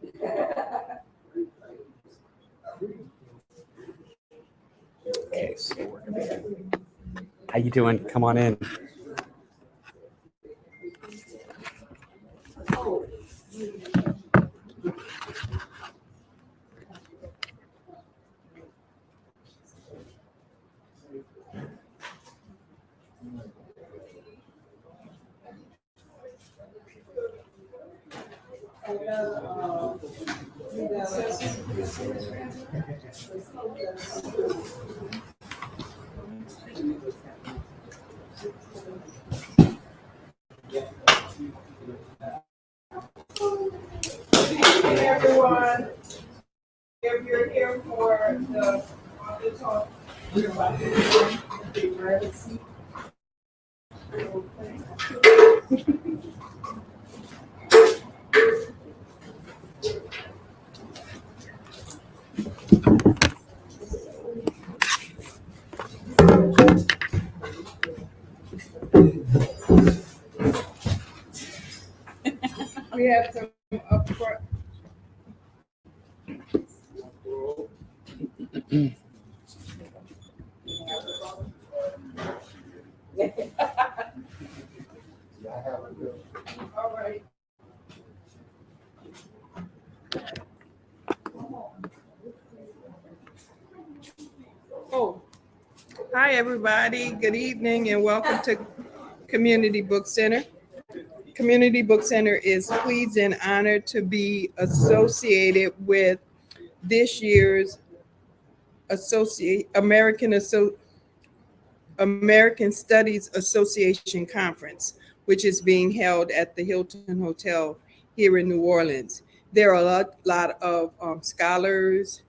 Okay, so we're gonna. How you doing? Come on in. Hey everyone, if you're here for the audio talk, we're about to be ready. We have some upfront. All right. Oh, hi everybody. Good evening and welcome to Community Book Center. Community Book Center is pleased and honored to be associated with this year's American Studies Association Conference, which is being held at the Hilton Hotel here in New Orleans. There are a lot of scholars,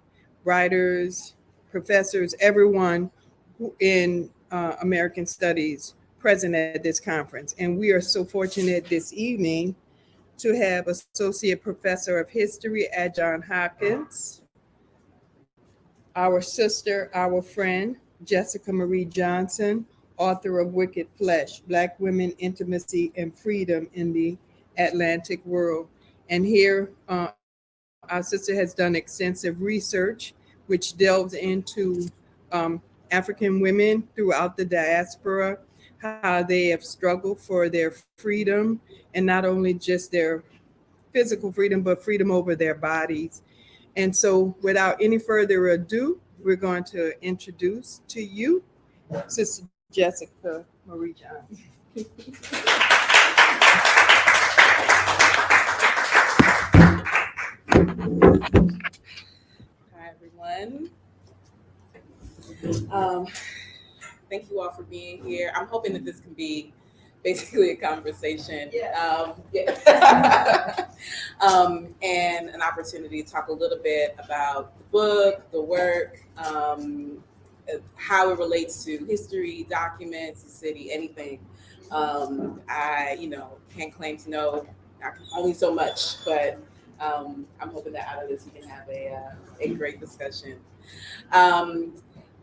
writers, professors, everyone in American Studies present at this conference. And we are so fortunate this evening to have Associate Professor of History at Johns Hopkins, our sister, our friend, Jessica Marie Johnson, author of Wicked Flesh, Black Women, Intimacy, and Freedom in the Atlantic World. And here, our sister has done extensive research, which delves into African women throughout the diaspora, how they have struggled for their freedom, and not only just their physical freedom, but freedom over their bodies. And so without any further ado, we're going to introduce to you Sister Jessica Marie Johnson. Hi, everyone. Thank you all for being here. I'm hoping that this can be basically a conversation. And an opportunity to talk a little bit about the book, the work, how it relates to history, documents, the city, anything. I, can't claim to know only so much, but I'm hoping that out of this we can have a great discussion.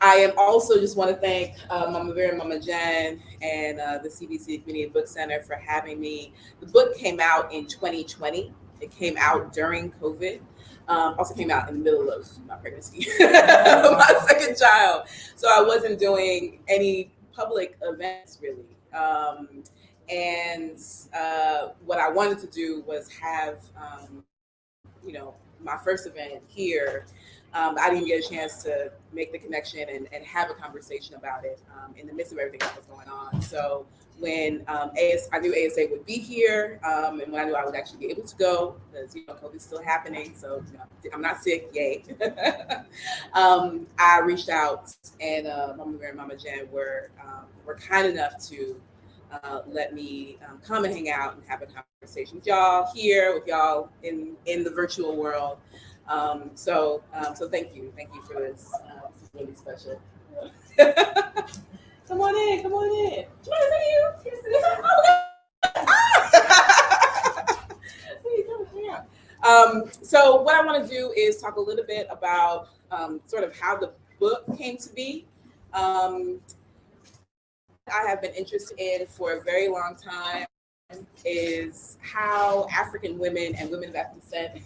I am also just want to thank Mama Vera and Mama Jen and the CBC Community Book Center for having me. The book came out in 2020. It came out during COVID. Also came out in the middle of my pregnancy, my second child. So I wasn't doing any public events really. And what I wanted to do was have, my first event here. I didn't get a chance to make the connection and have a conversation about it in the midst of everything that was going on. So when I knew ASA would be here, and when I knew I would actually be able to go, because COVID's still happening, so I'm not sick, yay. I reached out, and Mama Bear and Mama Jen were kind enough to let me come and hang out and have a conversation with y'all here, with y'all in the virtual world. So thank you for this. This is really special. Come on in. Is that you? So what I want to do is talk a little bit about sort of how the book came to be. I have been interested in for a very long time is how African women and women of African descent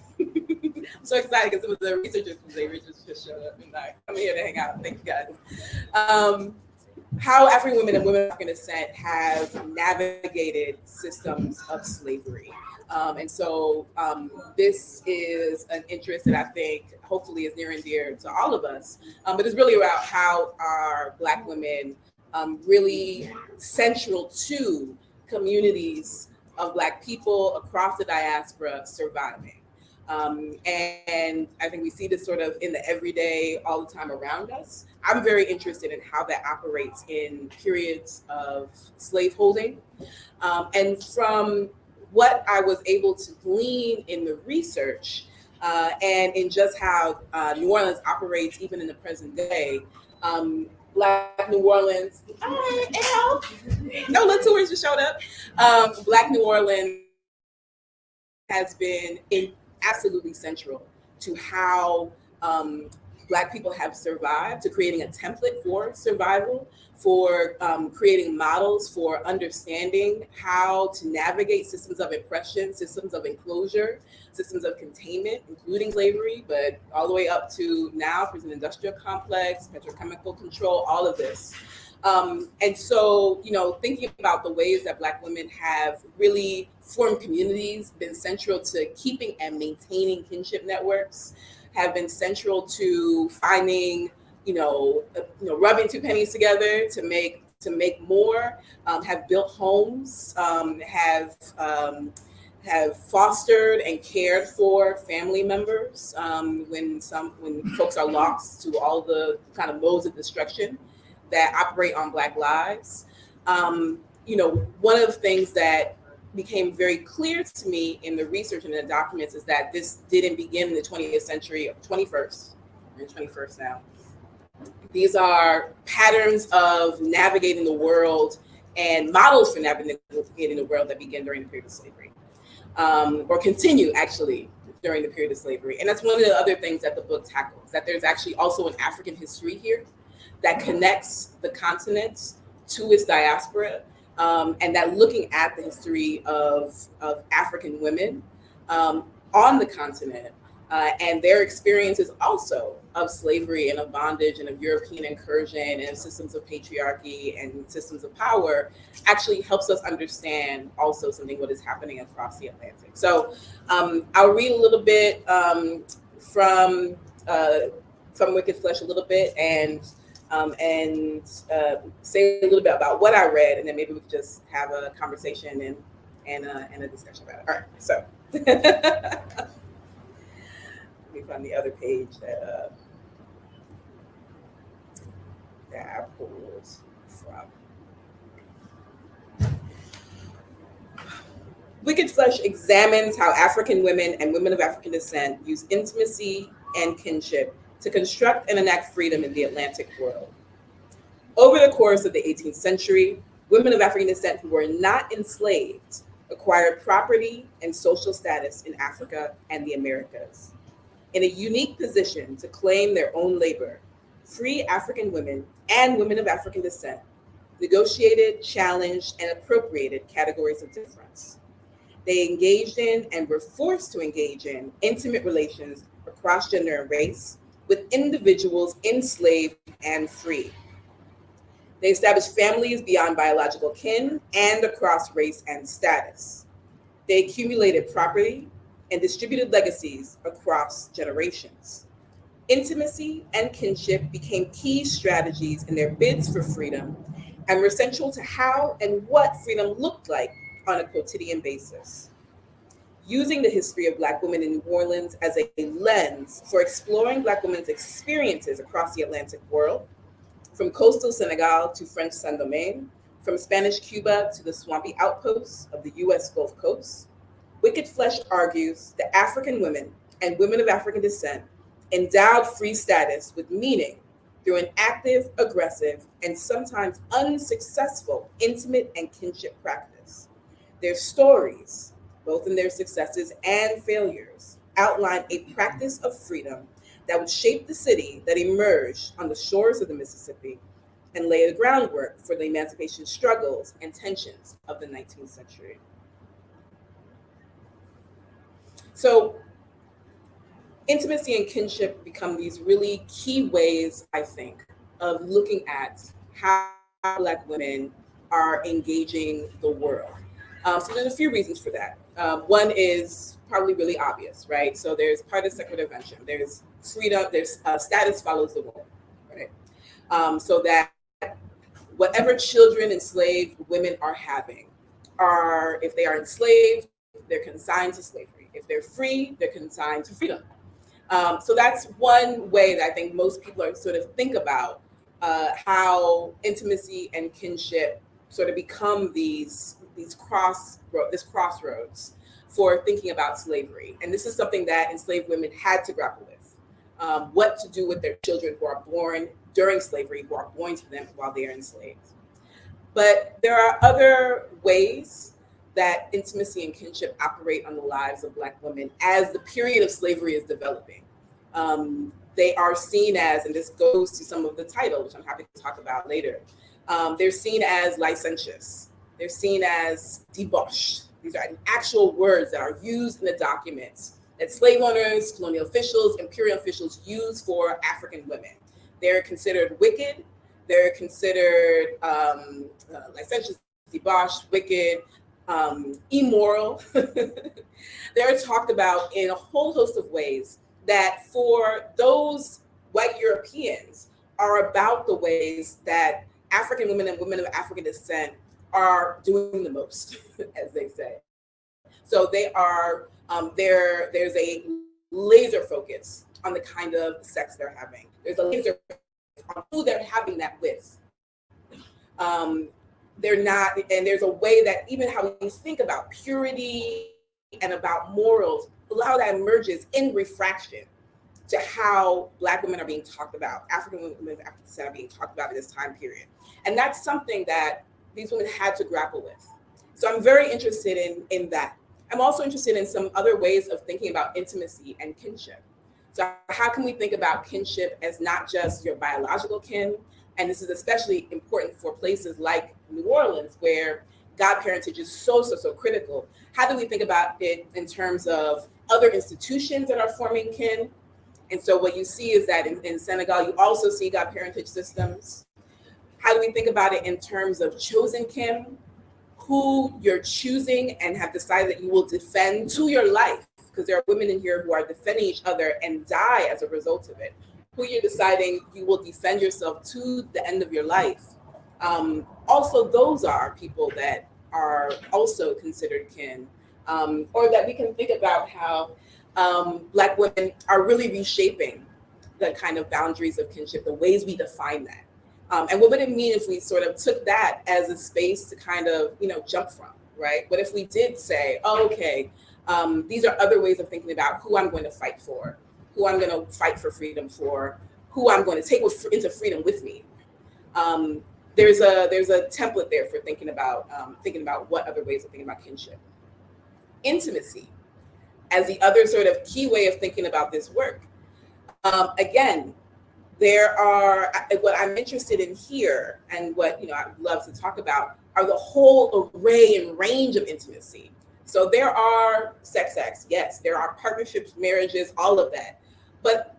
I'm so excited because some of the researchers from Xavier just showed up and like, I'm here to hang out. Thank you guys. How African women and women of African descent have navigated systems of slavery. And so this is an interest that I think hopefully is near and dear to all of us, but it's really about how are Black women really central to communities of Black people across the diaspora surviving. And I think we see this sort of in the everyday, all the time around us. I'm very interested in how that operates in periods of slaveholding. And from what I was able to glean in the research and in just how New Orleans operates even in the present day, Black New Orleans, no little tourists just showed up. Black New Orleans has been absolutely central to how Black people have survived, to creating a template for survival, for creating models for understanding how to navigate systems of oppression, systems of enclosure, systems of containment, including slavery, but all the way up to now prison industrial complex, petrochemical control, all of this. And so, you know, thinking about the ways that Black women have really formed communities, been central to keeping and maintaining kinship networks, have been central to finding, rubbing two pennies together to make more, have built homes, have fostered and cared for family members when folks are lost to all the kind of modes of destruction that operate on Black lives. One of the things that became very clear to me in the research and the documents is that this didn't begin in the 20th century or 21st. We're in 21st now. These are patterns of navigating the world and models for navigating the world that began during the period of slavery, or continue actually during the period of slavery. And that's one of the other things that the book tackles, that there's actually also an African history here that connects the continent to its diaspora, and that looking at the history of African women on the continent and their experiences also of slavery and of bondage and of European incursion and systems of patriarchy and systems of power actually helps us understand also something what is happening across the Atlantic. So I'll read a little bit from Wicked Flesh a little bit and say a little bit about what I read, and then maybe we could just have a conversation and a discussion about it. All right, so let me find the other page that I pulled from. Wicked Flesh examines how African women and women of African descent use intimacy and kinship to construct and enact freedom in the Atlantic world. Over the course of the 18th century, women of African descent who were not enslaved acquired property and social status in Africa and the Americas. In a unique position to claim their own labor, free African women and women of African descent negotiated, challenged, and appropriated categories of difference. They engaged in and were forced to engage in intimate relations across gender and race with individuals enslaved and free. They established families beyond biological kin and across race and status. They accumulated property and distributed legacies across generations. Intimacy and kinship became key strategies in their bids for freedom and were central to how and what freedom looked like on a quotidian basis. Using the history of Black women in New Orleans as a lens for exploring Black women's experiences across the Atlantic world, from coastal Senegal to French Saint-Domingue, from Spanish Cuba to the swampy outposts of the US Gulf Coast, Wicked Flesh argues that African women and women of African descent endowed free status with meaning through an active, aggressive, and sometimes unsuccessful intimate and kinship practice. Their stories, both in their successes and failures, outline a practice of freedom that would shape the city that emerged on the shores of the Mississippi and lay the groundwork for the emancipation struggles and tensions of the 19th century. So intimacy and kinship become these really key ways, I think, of looking at how Black women are engaging the world. So there's a few reasons for that. One is probably really obvious, right? So there's part of secular intervention. There's freedom. There's status follows the womb, right? So that whatever children enslaved women are having are, if they are enslaved, they're consigned to slavery. If they're free, they're consigned to freedom. So that's one way that I think most people are sort of think about how intimacy and kinship sort of become these crossroads for thinking about slavery. And this is something that enslaved women had to grapple with, what to do with their children who are born during slavery, who are born to them while they are enslaved. But there are other ways that intimacy and kinship operate on the lives of Black women as the period of slavery is developing. They are seen as, and this goes to some of the title, which I'm happy to talk about later, they're seen as licentious. They're seen as debauched. These are actual words that are used in the documents that slave owners, colonial officials, imperial officials use for African women. They're considered wicked. They're considered licentious, debauched, wicked, immoral. They're talked about in a whole host of ways that for those white Europeans are about the ways that African women and women of African descent are doing the most, as they say. So they are, there's a laser focus on the kind of sex they're having. There's a laser on who they're having that with. They're not, and there's a way that even how we think about purity and about morals, a lot of that emerges in refraction to how Black women are being talked about, African women of African descent are being talked about in this time period. And that's something that these women had to grapple with. So I'm very interested in that. I'm also interested in some other ways of thinking about intimacy and kinship. So how can we think about kinship as not just your biological kin? And this is especially important for places like New Orleans, where godparentage is so critical. How do we think about it in terms of other institutions that are forming kin? And so what you see is that in Senegal, you also see godparentage systems. How do we think about it in terms of chosen kin, who you're choosing and have decided that you will defend to your life? Because there are women in here who are defending each other and die as a result of it. Who you're deciding you will defend yourself to the end of your life. Also, those are people that are also considered kin, or that we can think about how Black women are really reshaping the kind of boundaries of kinship, the ways we define that. And what would it mean if we sort of took that as a space to kind of, jump from, right? What if we did say, oh, okay, these are other ways of thinking about who I'm going to fight for, who I'm going to fight for freedom for, who I'm going to take into freedom with me. There's a template there for thinking about what other ways of thinking about kinship. Intimacy as the other sort of key way of thinking about this work. Again, there are, what I'm interested in here and what I'd love to talk about are the whole array and range of intimacy. So there are sex acts, yes, there are partnerships, marriages, all of that. But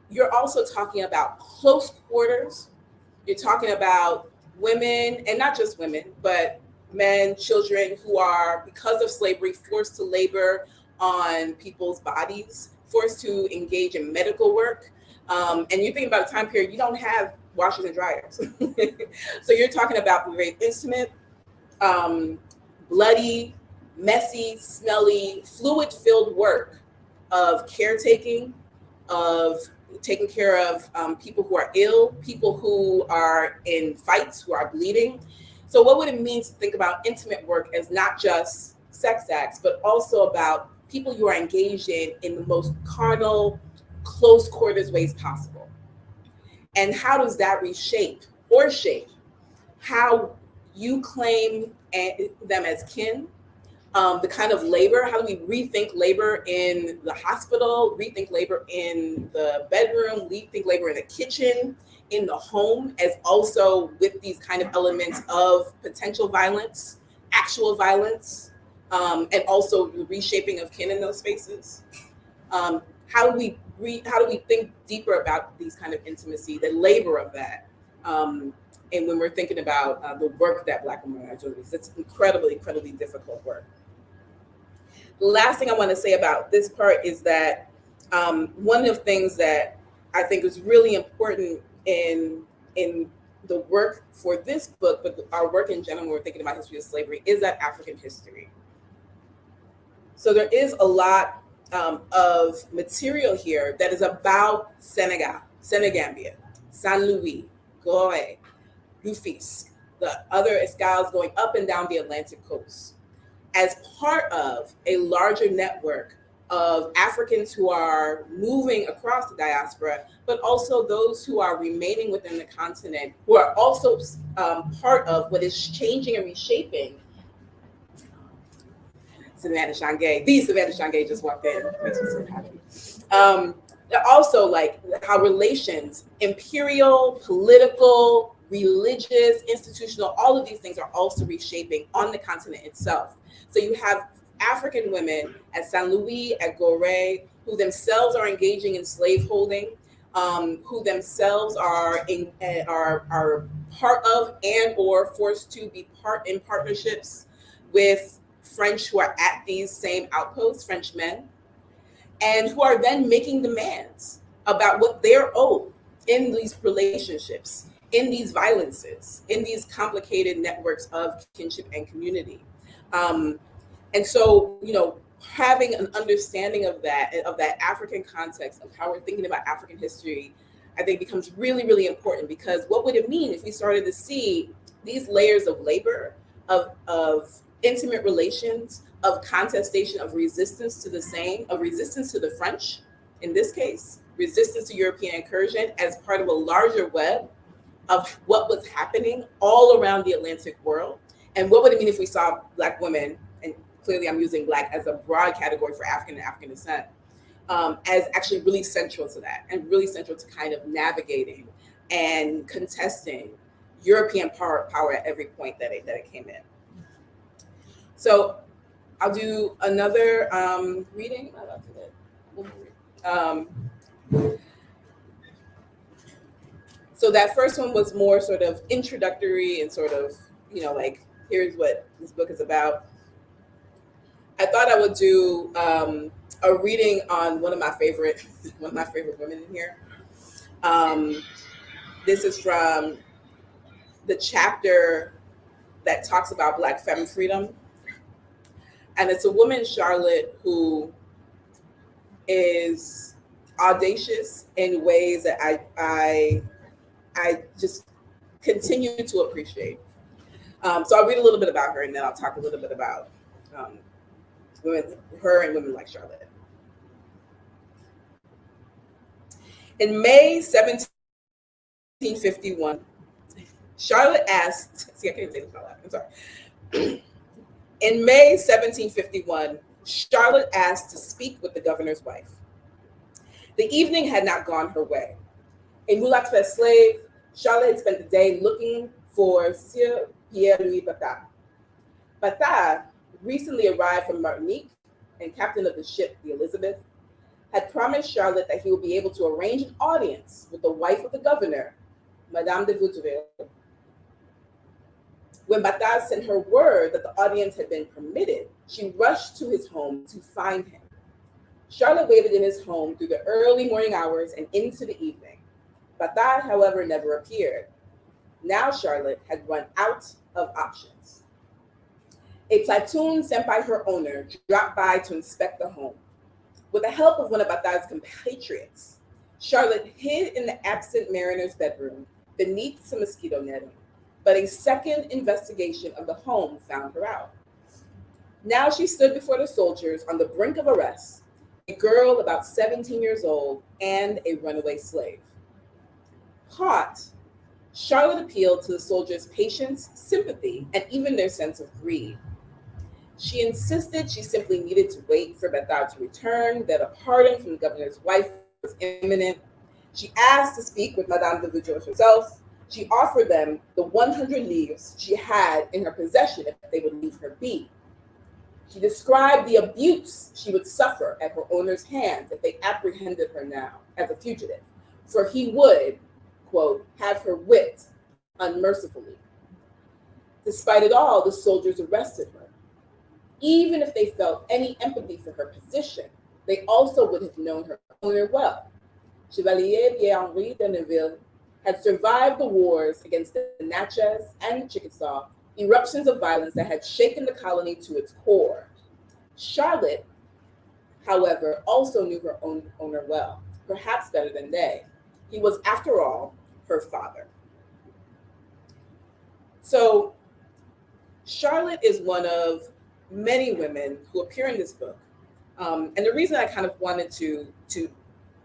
you're also talking about close quarters. You're talking about women, and not just women, but men, children who are, because of slavery, forced to labor on people's bodies, forced to engage in medical work. And you think about a time period, you don't have washers and dryers. So you're talking about very intimate, bloody, messy, smelly, fluid-filled work of caretaking, of taking care of people who are ill, people who are in fights, who are bleeding. So what would it mean to think about intimate work as not just sex acts, but also about people you are engaged in the most carnal, close quarters ways possible? And how does that reshape or shape how you claim them as kin? The kind of labor, how do we rethink labor in the hospital, rethink labor in the bedroom, rethink labor in the kitchen, in the home, as also with these kind of elements of potential violence, actual violence, and also the reshaping of kin in those spaces. how do we think deeper about these kind of intimacy, the labor of that, and when we're thinking about the work that Black women are doing? It's incredibly, incredibly difficult work. The last thing I want to say about this part is that one of the things that I think is really important in the work for this book, but our work in general when we're thinking about history of slavery, is that African history. So there is a lot of material here that is about Senegal, Senegambia, Saint Louis, Gorée, Rufisque, the other escales going up and down the Atlantic coast, as part of a larger network of Africans who are moving across the diaspora, but also those who are remaining within the continent, who are also part of what is changing and reshaping. Savannah Shangay, the Savannah Shangay just walked in, makes me so happy. Also, like how relations, imperial, political, religious, institutional, all of these things are also reshaping on the continent itself. So you have African women at Saint Louis, at Gorée, who themselves are engaging in slaveholding, who themselves are part of and or forced to be in partnerships with French who are at these same outposts, French men, and who are then making demands about what they're owed in these relationships, in these violences, in these complicated networks of kinship and community. And so, having an understanding of that African context, of how we're thinking about African history, I think becomes really, really important, because what would it mean if we started to see these layers of labor, of intimate relations, of contestation, of resistance to the same, of resistance to the French, in this case, resistance to European incursion as part of a larger web of what was happening all around the Atlantic world? And what would it mean if we saw Black women, and clearly I'm using Black as a broad category for African and African descent, as actually really central to that, and really central to kind of navigating and contesting European power at every point that it came in. So I'll do another reading. So that first one was more sort of introductory and sort of, like, here's what this book is about. I thought I would do a reading on one of my favorite women in here. This is from the chapter that talks about Black femme freedom. And it's a woman, Charlotte, who is audacious in ways that I just continue to appreciate. So I'll read a little bit about her, and then I'll talk a little bit about her and women like Charlotte. In May 1751, Charlotte asked, see, I can't say this out loud, I'm sorry. In May 1751, Charlotte asked to speak with the governor's wife. The evening had not gone her way. A mulatto slave, Charlotte had spent the day looking for Sieur Pierre-Louis Bata. Bata, recently arrived from Martinique and captain of the ship, the Elizabeth, had promised Charlotte that he would be able to arrange an audience with the wife of the governor, Madame de Vaudreuil. When Bata sent her word that the audience had been permitted, she rushed to his home to find him. Charlotte waited in his home through the early morning hours and into the evening. Bata, however, never appeared. Now Charlotte had run out of options. A platoon sent by her owner dropped by to inspect the home. With the help of one of Bata's compatriots, Charlotte hid in the absent mariner's bedroom beneath some mosquito netting, but a second investigation of the home found her out. Now she stood before the soldiers on the brink of arrest, a girl about 17 years old and a runaway slave. Caught, Charlotte appealed to the soldiers' patience, sympathy, and even their sense of greed. She insisted she simply needed to wait for Bata to return, that a pardon from the governor's wife was imminent. She asked to speak with Madame de Vaudreuil herself. She offered them the 100 livres she had in her possession if they would leave her be. She described the abuse she would suffer at her owner's hands if they apprehended her now as a fugitive, for he would, quote, have her whipped unmercifully. Despite it all, the soldiers arrested her. Even if they felt any empathy for her position, they also would have known her owner well. Chevalier Pierre-Henri de Neuville had survived the wars against the Natchez and the Chickasaw, eruptions of violence that had shaken the colony to its core. Charlotte, however, also knew her own owner well, perhaps better than they. He was, after all, her father. So Charlotte is one of many women who appear in this book. And the reason I kind of wanted to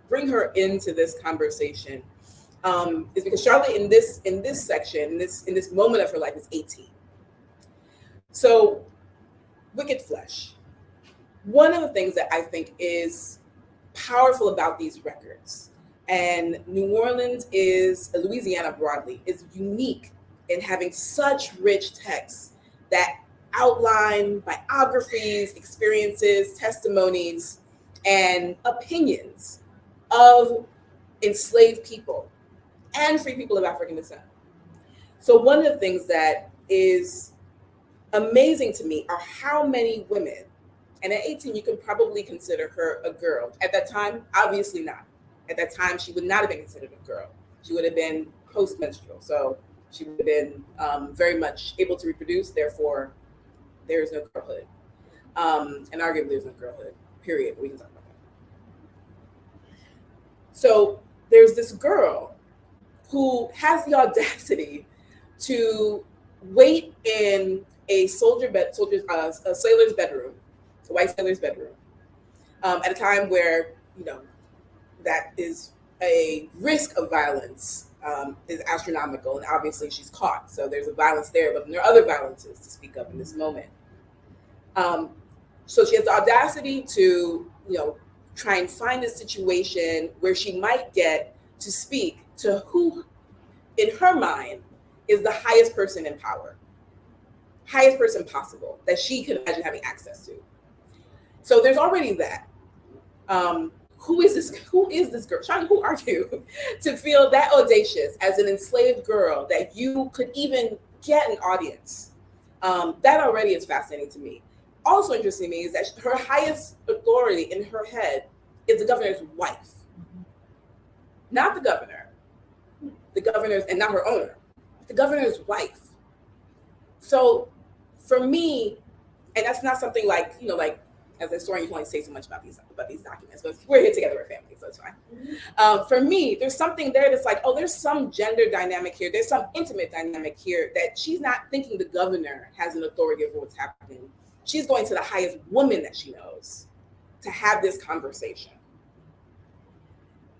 bring her into this conversation is because Charlotte in this section, in this moment of her life, is 18. So Wicked Flesh. One of the things that I think is powerful about these records, and New Orleans Louisiana broadly, is unique in having such rich texts that outline biographies, experiences, testimonies, and opinions of enslaved people and free people of African descent. So one of the things that is amazing to me are how many women, and at 18, you can probably consider her a girl. At that time, obviously not. At that time, she would not have been considered a girl. She would have been post-menstrual. So she would have been very much able to reproduce. Therefore, there is no girlhood. And arguably, there's no girlhood, period. We can talk about that. So there's this girl who has the audacity to wait in a sailor's bedroom, a white sailor's bedroom, at a time where, that is a risk of violence is astronomical, and obviously she's caught. So there's a violence there, but there are other violences to speak of in this moment. So she has the audacity to, try and find a situation where she might get to speak to who, in her mind, is the highest person in power, highest person possible that she could imagine having access to. So there's already that. Who is this girl? Shani, who are you to feel that audacious as an enslaved girl that you could even get an audience? That already is fascinating to me. Also interesting to me is that her highest authority in her head is the governor's wife. Not the governor. The governor's, and not her owner. The governor's wife. So for me, and that's not something like, as a historian, you can only say so much about these documents, but we're here together, we're family, so it's fine. For me, there's something there that's like, there's some gender dynamic here. There's some intimate dynamic here that she's not thinking the governor has an authority over what's happening. She's going to the highest woman that she knows to have this conversation.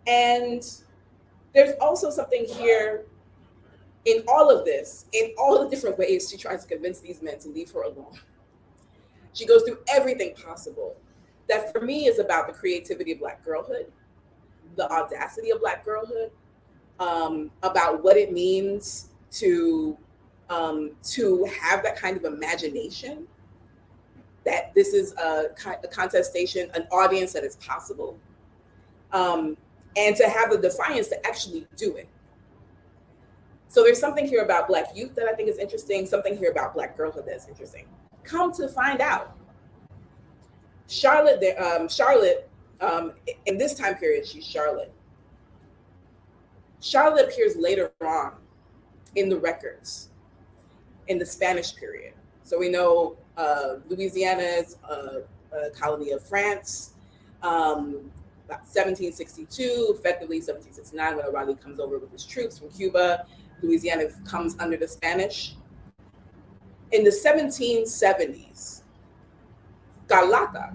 And there's also something here in all of this, in all the different ways she tries to convince these men to leave her alone. She goes through everything possible. That for me is about the creativity of Black girlhood, the audacity of Black girlhood, about what it means to have that kind of imagination, that this is a contestation, an audience that is possible, and to have the defiance to actually do it. So there's something here about Black youth that I think is interesting, something here about Black girlhood that's interesting. Come to find out, Charlotte, in this time period, she's Charlotte. Charlotte appears later on in the records in the Spanish period. So we know Louisiana is a colony of France, about 1762, effectively 1769, when Raleigh comes over with his troops from Cuba. Louisiana comes under the Spanish. In the 1770s, Galata.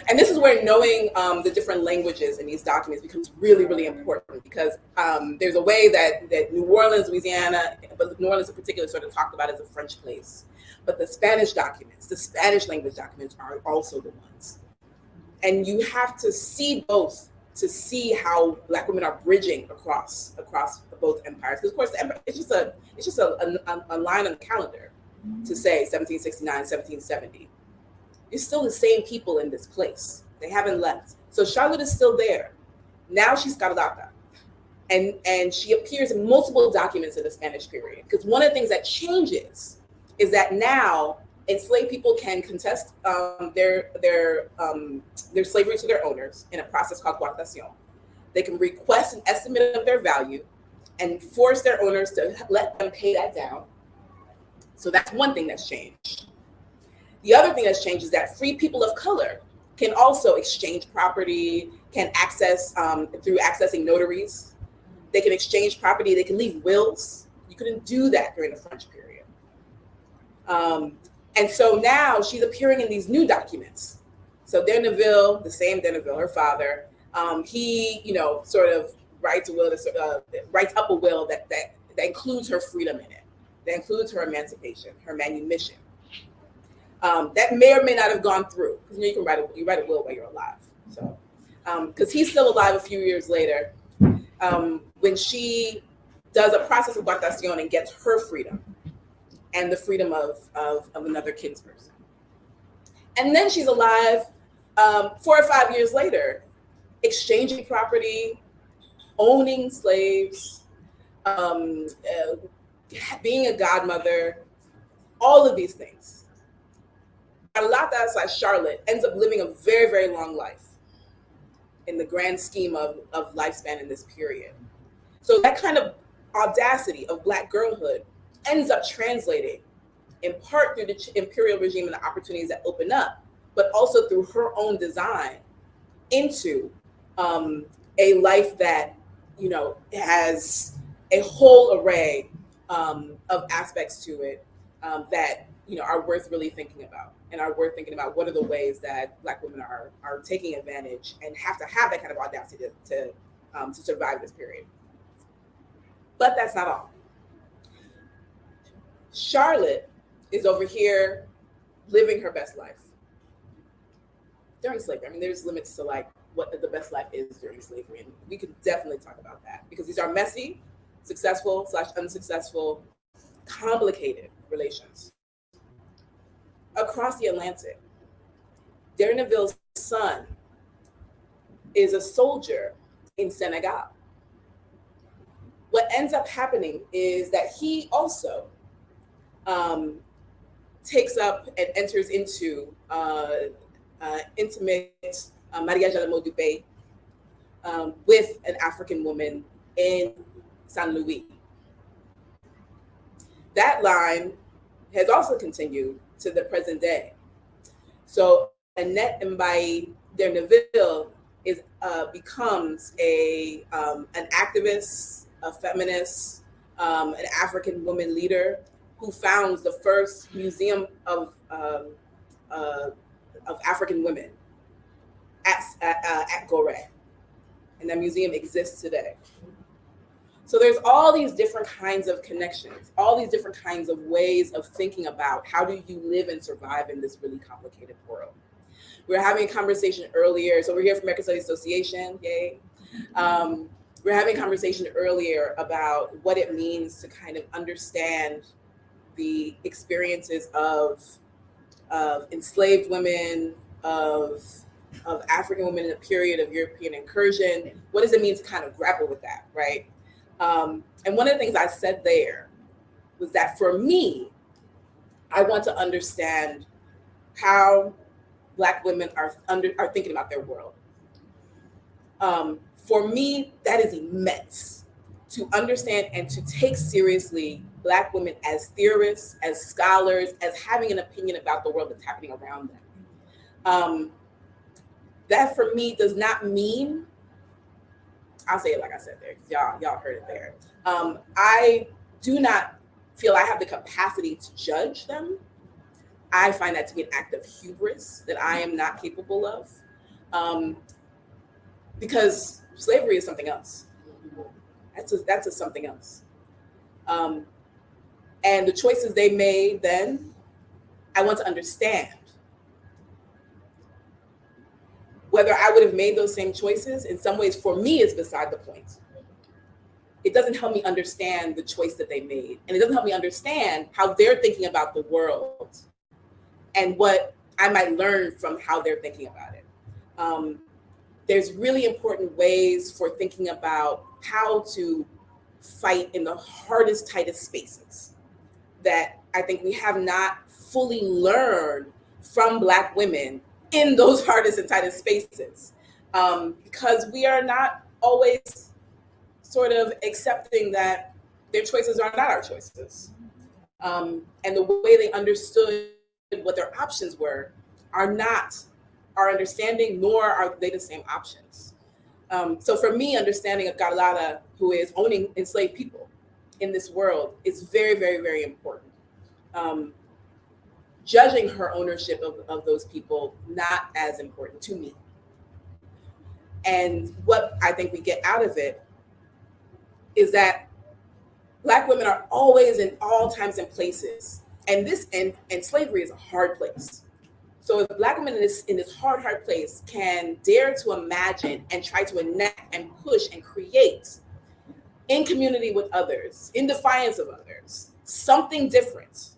And this is where knowing the different languages in these documents becomes really, really important, because there's a way that New Orleans, Louisiana, but New Orleans in particular, sort of talked about as a French place. But the Spanish documents, the Spanish language documents are also the ones. And you have to see both to see how Black women are bridging across both empires. Because of course, the empire, it's just a line on the calendar to say 1769, 1770. It's still the same people in this place. They haven't left. So Charlotte is still there. Now she's Carlota. And she appears in multiple documents in the Spanish period. Because one of the things that changes is that now enslaved people can contest their slavery to their owners in a process called coartación. They can request an estimate of their value and force their owners to let them pay that down. So that's one thing that's changed. The other thing that's changed is that free people of color can also exchange property, can access through accessing notaries. They can exchange property, they can leave wills. You couldn't do that during the French period. And so now she's appearing in these new documents. So Derneville, the same Derneville, her father, he, sort of writes up a will that includes her freedom in it, that includes her emancipation, her manumission. That may or may not have gone through, because you can write a will while you're alive. So, because he's still alive a few years later, when she does a process of coartación and gets her freedom and the freedom of another kinsperson. And then she's alive 4 or 5 years later, exchanging property, owning slaves, being a godmother, all of these things. Carlota / Charlotte ends up living a very, very long life in the grand scheme of lifespan in this period. So that kind of audacity of Black girlhood ends up translating in part through the imperial regime and the opportunities that open up, but also through her own design into a life that, has a whole array of aspects to it that, are worth really thinking about, and are worth thinking about what are the ways that Black women are taking advantage and have to have that kind of audacity to survive this period. But that's not all. Charlotte is over here living her best life during slavery. I mean, there's limits to what the best life is during slavery, and we could definitely talk about that because these are messy, successful / unsuccessful, complicated relations across the Atlantic. Derneville's son is a soldier in Senegal. What ends up happening is that he also takes up and enters into intimate mariage à la mode du pays with an African woman in Saint Louis. That line has also continued to the present day. So Annette Mbaye Derneville becomes an activist, a feminist, an African woman leader who founds the first museum of African women at Gorée, and that museum exists today. So there's all these different kinds of connections, all these different kinds of ways of thinking about how do you live and survive in this really complicated world. We were having a conversation earlier, so we're here from American Studies Association, yay. We're having a conversation earlier about what it means to kind of understand the experiences of enslaved women, of African women in a period of European incursion. What does it mean to kind of grapple with that, right? And one of the things I said there was that for me, I want to understand how Black women are thinking about their world. For me, that is immense, to understand and to take seriously Black women as theorists, as scholars, as having an opinion about the world that's happening around them. That for me does not mean, I'll say it like I said there, because y'all heard it there. I do not feel I have the capacity to judge them. I find that to be an act of hubris that I am not capable of, because slavery is something else. That's something else. And the choices they made then, I want to understand. whether I would have made those same choices, in some ways, for me, is beside the point. It doesn't help me understand the choice that they made. And it doesn't help me understand how they're thinking about the world and what I might learn from how they're thinking about it. There's really important ways for thinking about how to fight in the hardest, tightest spaces that I think we have not fully learned from Black women in those hardest and tightest spaces, because we are not always sort of accepting that their choices are not our choices. And the way they understood what their options were are not our understanding, nor are they the same options. So for me, understanding a Carlota who is owning enslaved people in this world is very, very, very important. Judging her ownership of those people, not as important to me. And what I think we get out of it is that Black women are always in all times and places. And slavery is a hard place. So if Black women in this hard place can dare to imagine and try to enact and push and create in community with others, in defiance of others, something different,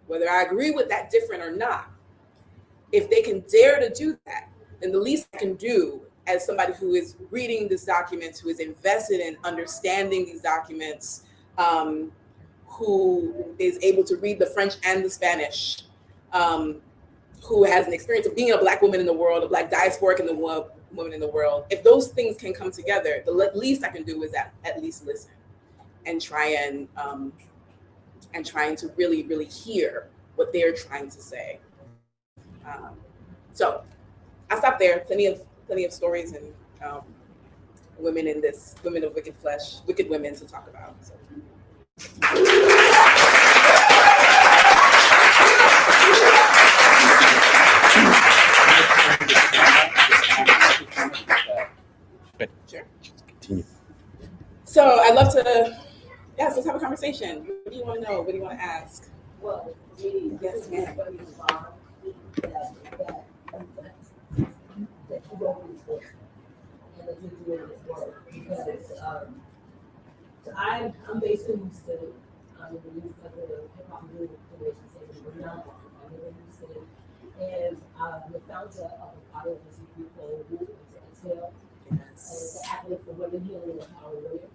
whether I agree with that different or not, if they can dare to do that, then the least I can do as somebody who is reading these documents, who is invested in understanding these documents, who is able to read the French and the Spanish, who has an experience of being a Black woman in the world, a Black diasporic woman in the world, if those things can come together, the least I can do is at least listen and trying to really, really hear what they're trying to say. So I'll stop there. Plenty of stories and women of wicked flesh, wicked women to talk about. So. Sure. Continue. So I'd love to, let's have a conversation. What do you want to know? What do you want to ask? Well, me, yes, ma'am. that you go through this work and that you're doing this work because I'm based in Houston. I'm in the youth president of Hip Hop Movement Coalition Center. I'm in Houston, and the founder of the IOCP called Movement to Exhale, and it's an athlete for women healing and power women.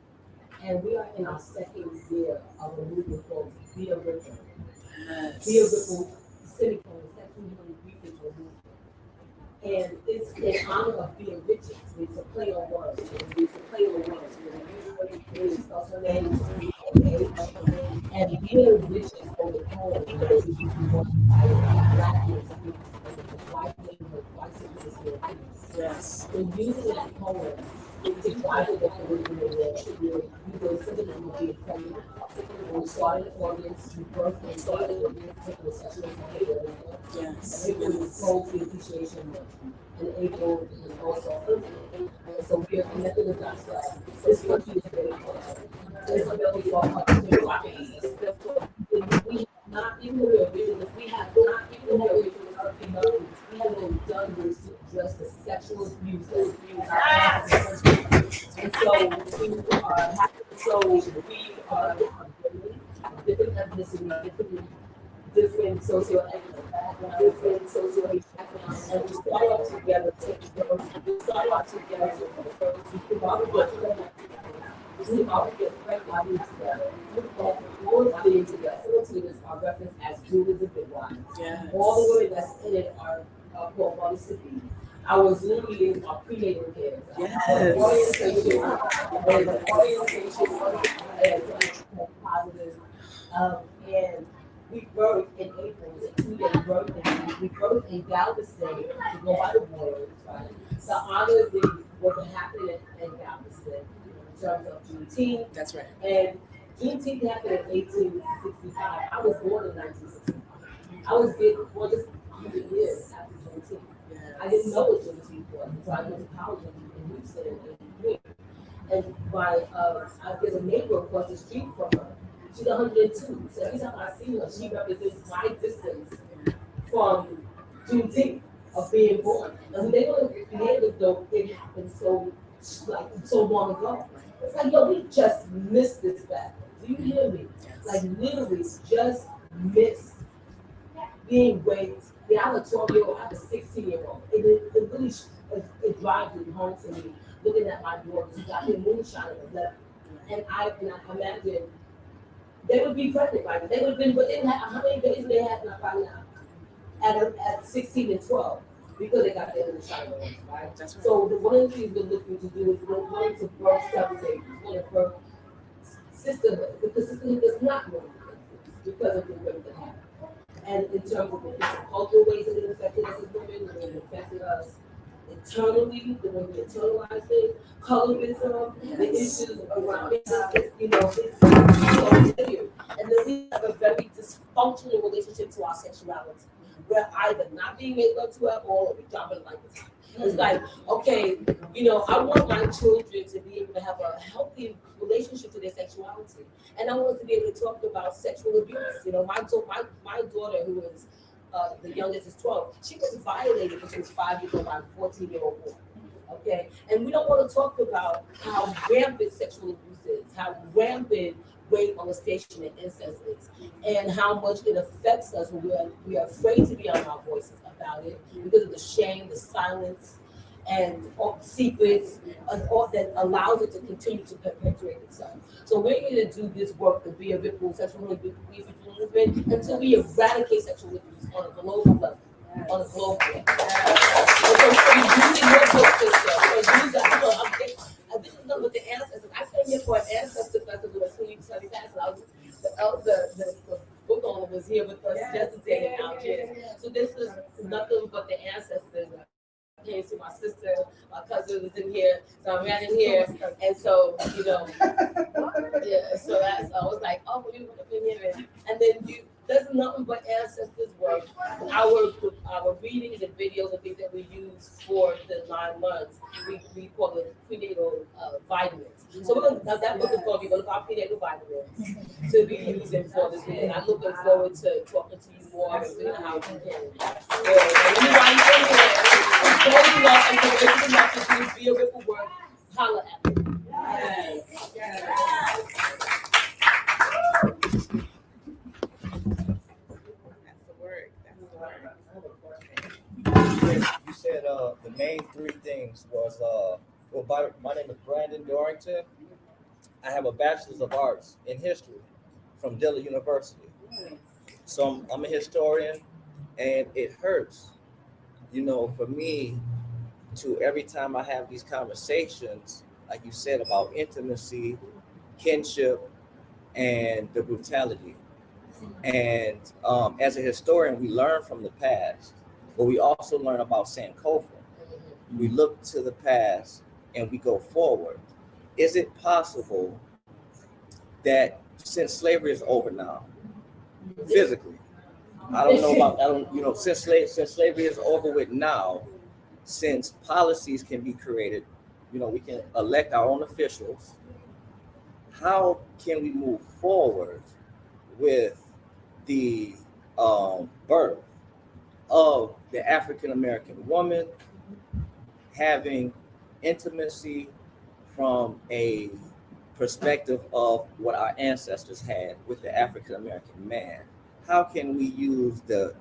And we are in our second year of a movement called Be a Ripple. Be a Ripple, semicolon, sexual healing research movement. And it's in honor of being riches. It's a play on words. It's a play on words. And being riches on the poem because we want Blackness, white neighborhood, white citizens. Yes. So using that poem to try to get the world, because something will be pregnant. We started an audience, we birthed and started an audience with sexual behavior. Yes. And April was Poetry Appreciation Month. And April is also Earth. And so we are connected with that stuff. This country is very important. There's a very we have not even the original, we have not even the original, we haven't done this to address the sexual abuse that and so we are different ethnicity, different socioeconomic background, different socioeconomic background, and we start out together to keep our together, all being together. Facilitators are referenced as jewelers and midwives. Yes. All the women that's in it are called Mother City. Our Zoom meetings are prenatal care. Yes. Orientation positive. And we birthed in April, it's a 2-day birth. We birthed in Galveston to go by the words, right? To honor what happened in Galveston in terms of Juneteenth. That's right. And Juneteenth happened in 1865. I was born in 1965. I was big for just 100 years after Juneteenth. Yes. I didn't know what Juneteenth was until I went to college in Houston and Queens. And there's a neighbor across the street from her. She's 102. So every time I see her, she represents my distance from Juneteenth. of being born. And they don't create as though it happened so long ago. It's like, yo, we just missed this battle. Do you hear me? Like literally just missed being raped. Yeah, I have a 12-year-old, I have a 16-year-old. It really it drives it home to me looking at my daughters who got their moonshine at 11. And I imagine they would be pregnant, right? They would have been, but they had, how many babies they had not by now? At 16 and 12, because they got their moonshine on, right? That's right. So one of the things we're looking to do is we're going to birth seven babies. We're going to birth sisterhood, because sisterhood is not going to be because of the rape that happened. And in terms of the cultural ways that it affected us as women, the way it affected us internally, the way we internalize things, colorism, the issues around it, it's so weird. And then we have a very dysfunctional relationship to our sexuality. We're either not being made love to at all or we're jumping like this. It's like, okay, I want my children to be able to have a healthy relationship to their sexuality. And I want to be able to talk about sexual abuse. My daughter, who is the youngest is 12, she was violated when she was 5 years old by a 14-year-old boy. Okay? And we don't want to talk about how rampant sexual abuse is, how rampant rape, molestation, and incest is, and how much it affects us when we are afraid to be on our voices about it because of the shame, the silence, and all secrets, and all that allows it to continue to perpetuate itself. So we're here to do this work to be a ripple sexual abuse movement until we eradicate sexual abuse on a global level. On a global level. And so we're using your book system. This is not with the ancestors. I came here for an ancestor festival at 2020 past, and the book owner was here with us just today in Algiers. So this is nothing but the ancestors. I came to my sister, my cousin was in here, so I ran in here, and so so I was like, oh, well, you would have been here, and then there's nothing but ancestors work. Our readings and videos and things that we use for the 9 months, we call it prenatal vitamins. So that book is going to be about prenatal vitamins to be using for this week. And I'm looking forward to talking to you more and figuring out how we can. And be a ripple work, holla at me. You said the main 3 things was my name is Brandon Dorrington. I have a bachelor's of arts in history from Dillard University. So I'm a historian, and it hurts, for me to every time I have these conversations, like you said, about intimacy, kinship, and the brutality. And as a historian, we learn from the past, but we also learn about Sankofa. We look to the past and we go forward. Is it possible that since slavery is over now, physically, since slavery is over with now, since policies can be created, we can elect our own officials, how can we move forward with the birth of the African American woman, having intimacy from a perspective of what our ancestors had with the African American man? How can we use the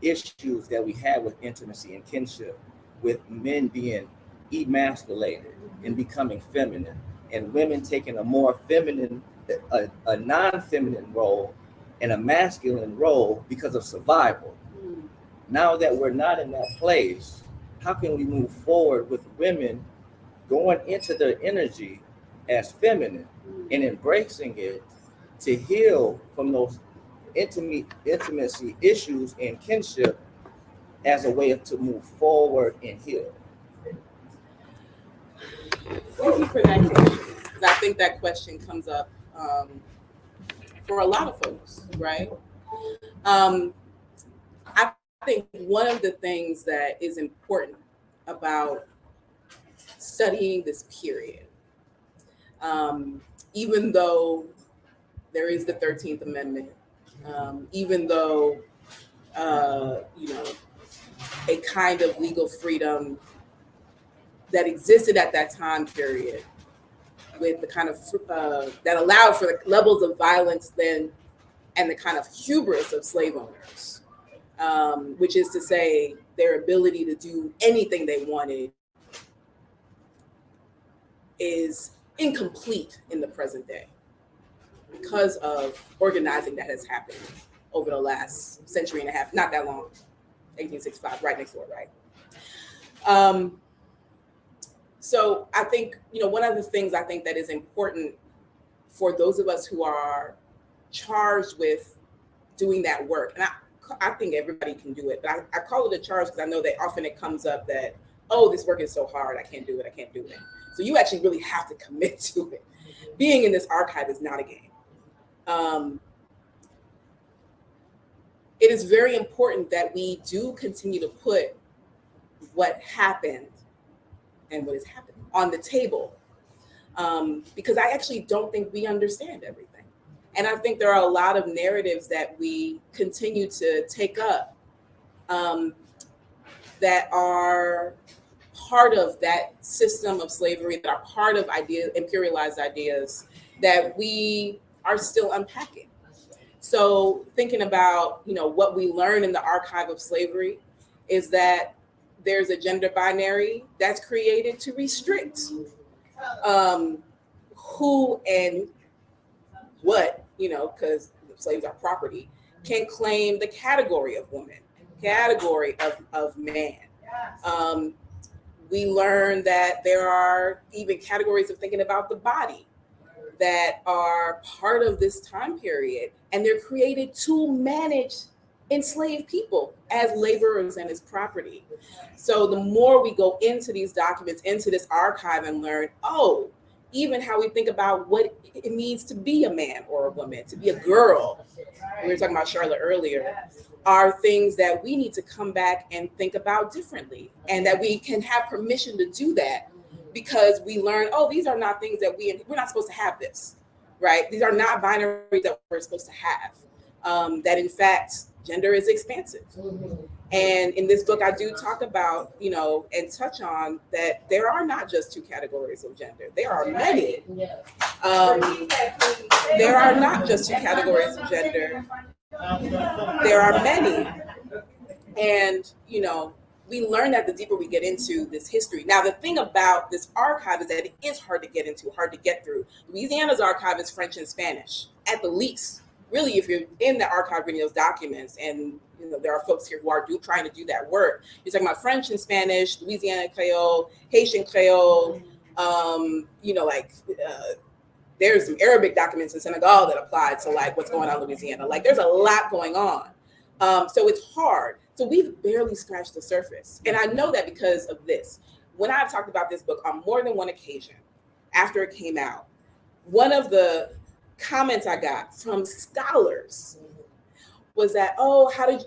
issues that we have with intimacy and kinship, with men being emasculated and becoming feminine, and women taking a more feminine, a non-feminine role and a masculine role because of survival? Now that we're not in that place, how can we move forward with women going into their energy as feminine and embracing it to heal from those intimacy issues and kinship as a way to move forward and heal? Thank you for that question, because I think that question comes up for a lot of folks, right? I think one of the things that is important about studying this period, even though there is the 13th Amendment, even though a kind of legal freedom that existed at that time period, with the kind of that allowed for the levels of violence then and the kind of hubris of slave owners, which is to say their ability to do anything they wanted, is incomplete in the present day because of organizing that has happened over the last century and a half, not that long, 1865, right next door, right? So I think, one of the things I think that is important for those of us who are charged with doing that work, and I think everybody can do it, but I call it a charge because I know that often it comes up that, oh, this work is so hard, I can't do it. So you actually really have to commit to it. Being in this archive is not a game. It is very important that we do continue to put what happened and what is happening on the table, because I actually don't think we understand everything. And I think there are a lot of narratives that we continue to take up that are part of that system of slavery, that are part of imperialized ideas that we are still unpacking. So thinking about, what we learn in the archive of slavery is that there's a gender binary that's created to restrict who and what, because slaves are property, can claim the category of woman, category of man. We learn that there are even categories of thinking about the body that are part of this time period, and they're created to manage enslaved people as laborers and as property. So the more we go into these documents, into this archive, and learn, even how we think about what it means to be a man or a woman, to be a girl, we were talking about Charlotte earlier, are things that we need to come back and think about differently, and that we can have permission to do that because we learn, these are not things that we're not supposed to have this, right? These are not binaries that we're supposed to have, that in fact, gender is expansive. And in this book, I do talk about, and touch on that there are not just two categories of gender. There are many. There are not just two categories of gender. There are many. And, we learn that the deeper we get into this history. Now, the thing about this archive is that it is hard to get into, hard to get through. Louisiana's archive is French and Spanish, at the least. Really, if you're in the archive reading those documents, and there are folks here who are trying to do that work, you're talking about French and Spanish, Louisiana Creole, Haitian Creole, there's some Arabic documents in Senegal that apply to what's going on in Louisiana. There's a lot going on. So it's hard. So we've barely scratched the surface. And I know that because of this. When I've talked about this book on more than one occasion after it came out, one of the comments I got from scholars was that, how did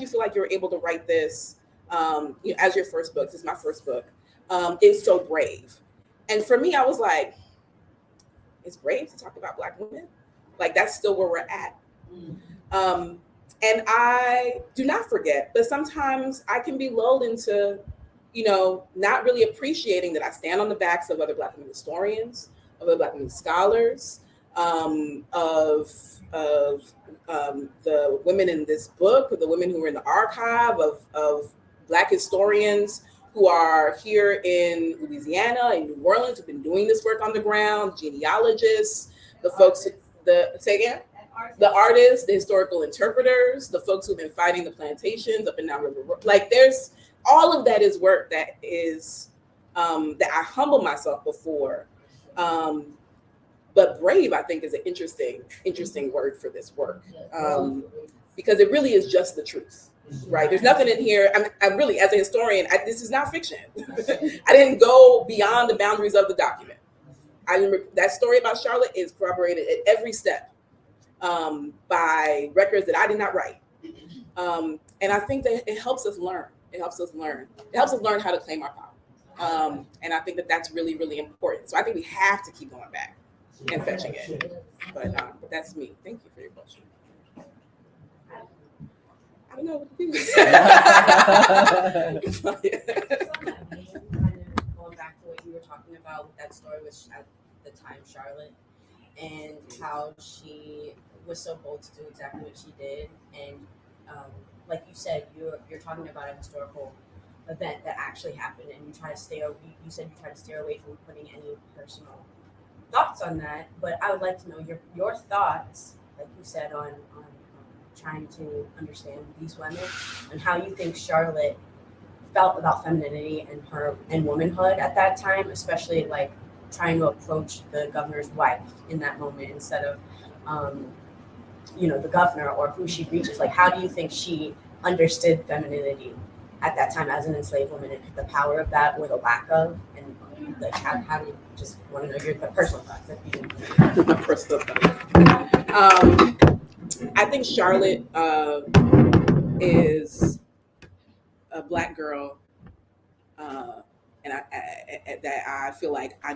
you feel like you were able to write this as your first book? This is my first book. It's so brave. And for me, I was like, it's brave to talk about Black women? That's still where we're at. And I do not forget, but sometimes I can be lulled into, not really appreciating that I stand on the backs of other Black women historians, of other Black women scholars, of the women in this book, of the women who are in the archive, of Black historians who are here in Louisiana and New Orleans, who've been doing this work on the ground, genealogists, the folks, the artists, the historical interpreters, the folks who've been fighting the plantations up and down River. There's all of that is work that is that I humble myself before. But brave, I think, is an interesting word for this work, because it really is just the truth, right? There's nothing in here. I really, as a historian, this is not fiction. I didn't go beyond the boundaries of the document. I remember that story about Charlotte is corroborated at every step by records that I did not write. And I think that it helps us learn. It helps us learn how to claim our power. And I think that that's really, really important. So I think we have to keep going back and fetching it. But that's me. Thank you for your question. I don't know what to do. So on that vein, kind of going back to what you were talking about with that story, which at the time Charlotte, and how she was so bold to do exactly what she did, and like you said, you're talking about a historical event that actually happened, and you try to stay. You said you try to steer away from putting any personal thoughts on that, but I would like to know your thoughts, like you said, on trying to understand these women and how you think Charlotte felt about femininity and womanhood at that time, especially like trying to approach the governor's wife in that moment instead of the governor or who she reaches. Like, how do you think she understood femininity at that time as an enslaved woman, and the power of that or the lack of, and like how do you just want to know the personal thoughts if you didn't. My personal thoughts. I think Charlotte is a Black girl, and I feel like I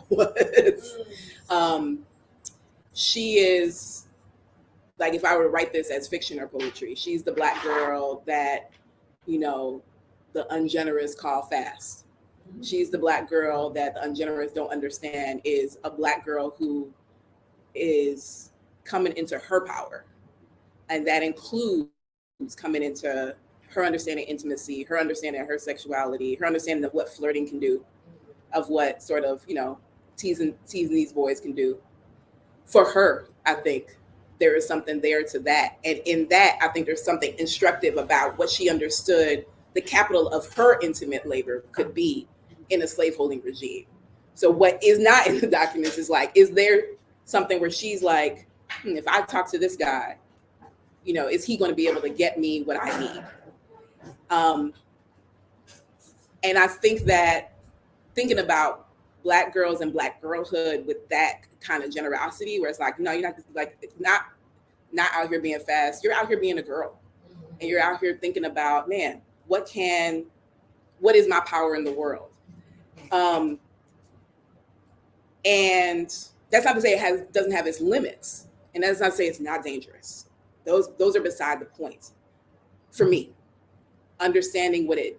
was. She is, like, if I were to write this as fiction or poetry, she's the Black girl that, the ungenerous call fast. She's the Black girl that the ungenerous don't understand is a Black girl who is coming into her power. And that includes coming into her understanding intimacy, her understanding of her sexuality, her understanding of what flirting can do, of what sort of, teasing these boys can do. For her, I think there is something there to that. And in that, I think there's something instructive about what she understood the capital of her intimate labor could be in a slaveholding regime. So what is not in the documents is like, is there something where she's like, if I talk to this guy, is he going to be able to get me what I need? And I think that thinking about Black girls and Black girlhood with that kind of generosity, where it's like, no, you're not out here being fast. You're out here being a girl, and you're out here thinking about, man, what is my power in the world? And that's not to say it doesn't have its limits, and that's not to say it's not dangerous. Those are beside the point. For me, understanding what a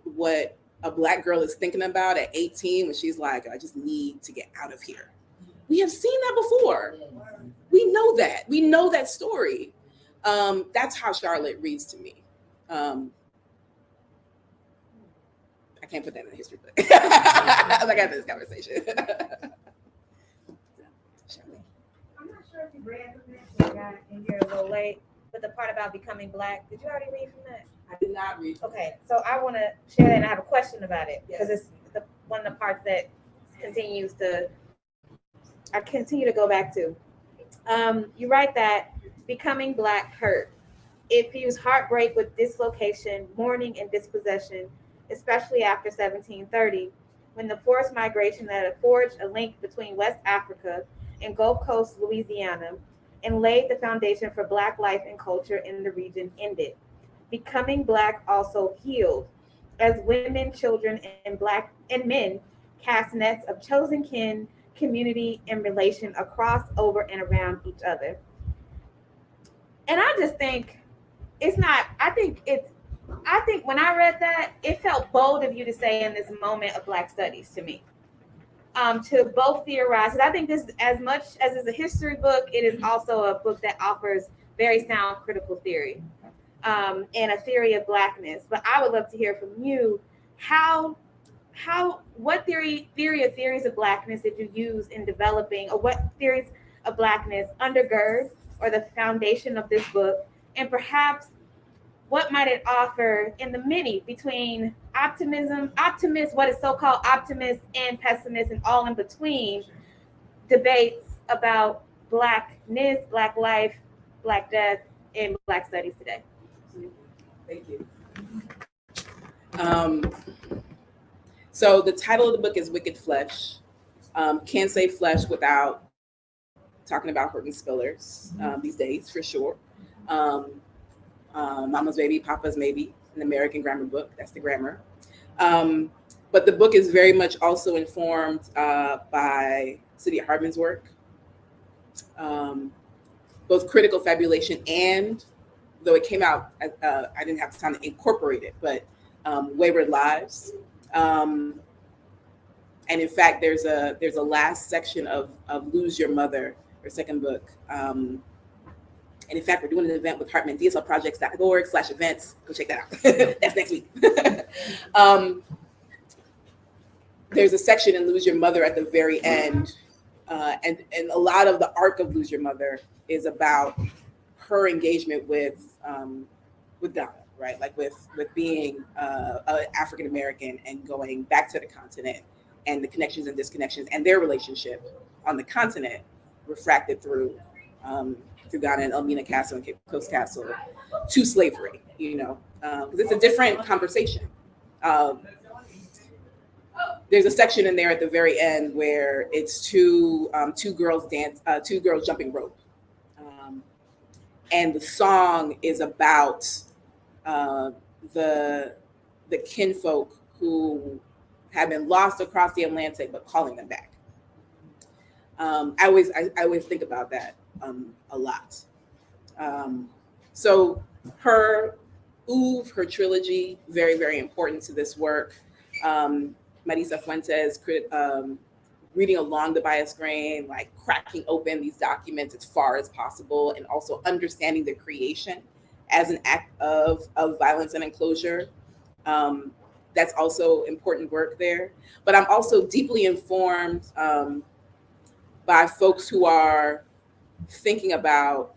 Black girl is thinking about at 18 when she's like, I just need to get out of here. We have seen that before. We know that. We know that story. That's how Charlotte reads to me. I can't put that in the history book. I got this conversation. I'm not sure if you read from that. I got in here a little late, but the part about becoming Black, did you already read from that? I did not read. Okay, so I want to share that, and I have a question about it because it's one of the parts that I continue to go back to. You write that becoming Black hurt. It fused heartbreak with dislocation, mourning, and dispossession, especially after 1730, when the forced migration that had forged a link between West Africa and Gulf Coast Louisiana and laid the foundation for Black life and culture in the region ended. Becoming Black also healed, as women, children, and men cast nets of chosen kin, community, and relation across, over, and around each other. And I just think I think when I read that, it felt bold of you to say in this moment of Black studies to me, to both theorize. And I think this, as much as it's a history book, it is also a book that offers very sound critical theory. And a theory of Blackness. But I would love to hear from you what theories of Blackness did you use in developing, or what theories of Blackness undergird or the foundation of this book, and perhaps what might it offer in the many between what is so-called optimist and pessimist, and all in between debates about Blackness, Black life, Black death, and Black studies today. Thank you. So the title of the book is Wicked Flesh. Can't say flesh without talking about Horton Spillers these days, for sure. Mama's Baby, Papa's Maybe, an American grammar book. That's the grammar. But the book is very much also informed by Cynthia Hartman's work, both critical fabulation and though it came out, I didn't have time to incorporate it, but Wayward Lives. And in fact, there's a last section of Lose Your Mother, her second book. And in fact, we're doing an event with Hartman, dslprojects.org/events. Go check that out. That's next week. There's a section in Lose Your Mother at the very end. And a lot of the arc of Lose Your Mother is about her engagement with Ghana, right? Like with being African American and going back to the continent, and the connections and disconnections and their relationship on the continent refracted through Ghana and Elmina Castle and Cape Coast Castle to slavery, because it's a different conversation. There's a section in there at the very end where it's two girls jumping rope, and the song is about the kinfolk who have been lost across the Atlantic, but calling them back. I always think about that a lot. So her oeuvre, her trilogy, very, very important to this work. Marisa Fuentes, reading along the bias grain, like cracking open these documents as far as possible, and also understanding the creation as an act of violence and enclosure. That's also important work there. But I'm also deeply informed by folks who are thinking about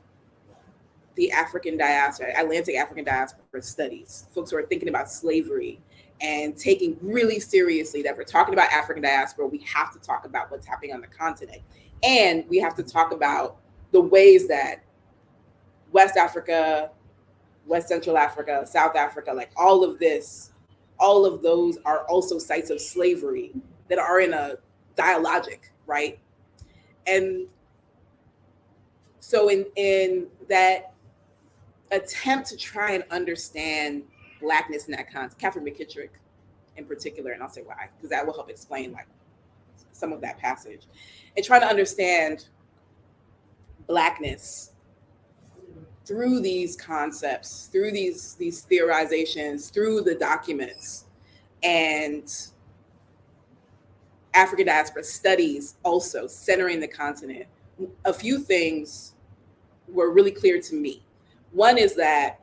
the African diaspora, Atlantic African diaspora studies, folks who are thinking about slavery and taking really seriously that if we're talking about African diaspora, we have to talk about what's happening on the continent. And we have to talk about the ways that West Africa, West Central Africa, South Africa, like all of those are also sites of slavery that are in a dialogic, right? And so in that attempt to try and understand Blackness in that context, Catherine McKittrick in particular, and I'll say why, because that will help explain like some of that passage, and trying to understand Blackness through these concepts, through these theorizations, through the documents, and African diaspora studies also centering the continent. A few things were really clear to me. One is that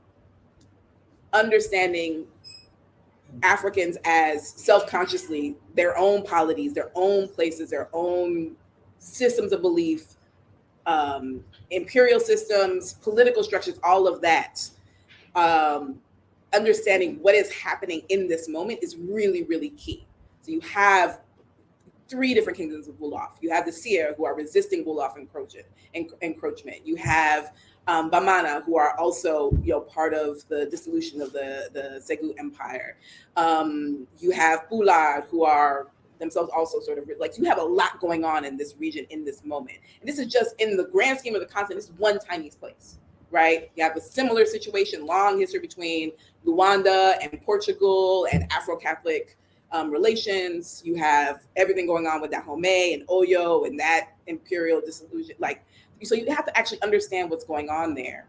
understanding Africans as self-consciously their own polities, their own places, their own systems of belief, imperial systems, political structures, all of that, understanding what is happening in this moment is really, really key. So you have 3 different kingdoms of Wolof. You have the Seer, who are resisting Wolof encroachment. You have Bamana, who are also part of the dissolution of the Segu Empire. You have Bulad, who are themselves also sort of like, you have a lot going on in this region in this moment. And this is just in the grand scheme of the continent, this is one tiny place, right? You have a similar situation, long history between Luanda and Portugal and Afro-Catholic relations. You have everything going on with Dahomey and Oyo and that imperial dissolution. So you have to actually understand what's going on there,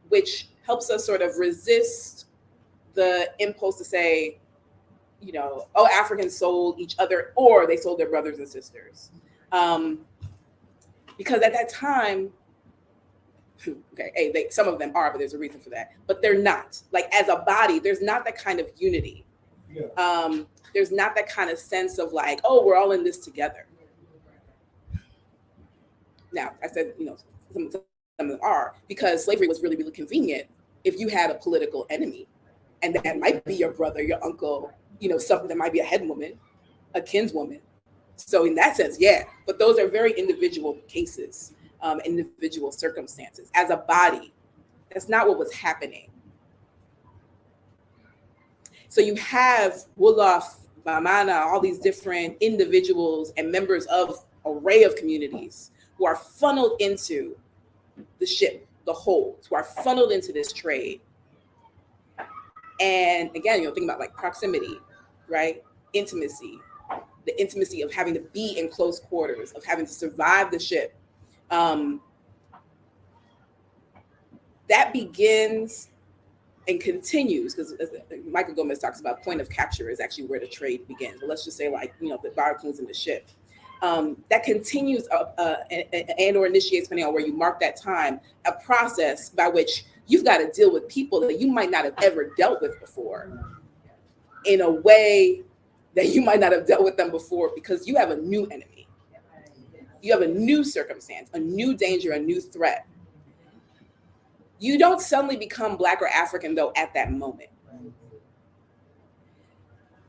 which helps us sort of resist the impulse to say, oh, Africans sold each other, or they sold their brothers and sisters. Because at that time, okay, some of them are, but there's a reason for that. But they're not. Like, as a body, there's not that kind of unity. Yeah. There's not that kind of sense of like, oh, we're all in this together. Now, I said, some of them are, because slavery was really, really convenient if you had a political enemy. And that might be your brother, your uncle, something that might be a head woman, a kinswoman. So in that sense, yeah. But those are very individual cases, individual circumstances. As a body, that's not what was happening. So you have Wolof, Bamana, all these different individuals and members of an array of communities who are funneled into the ship, the holds, who are funneled into this trade. And again, think about like proximity, right? Intimacy, the intimacy of having to be in close quarters, of having to survive the ship. that begins and continues, because Michael Gomez talks about point of capture is actually where the trade begins. But let's just say, like, you know, the barracoons and the ship. That continues and or initiates, depending on where you mark that time, a process by which you've got to deal with people that you might not have ever dealt with before in a way that you might not have dealt with them before, because you have a new enemy. You have a new circumstance, a new danger, a new threat. You don't suddenly become Black or African, though, at that moment.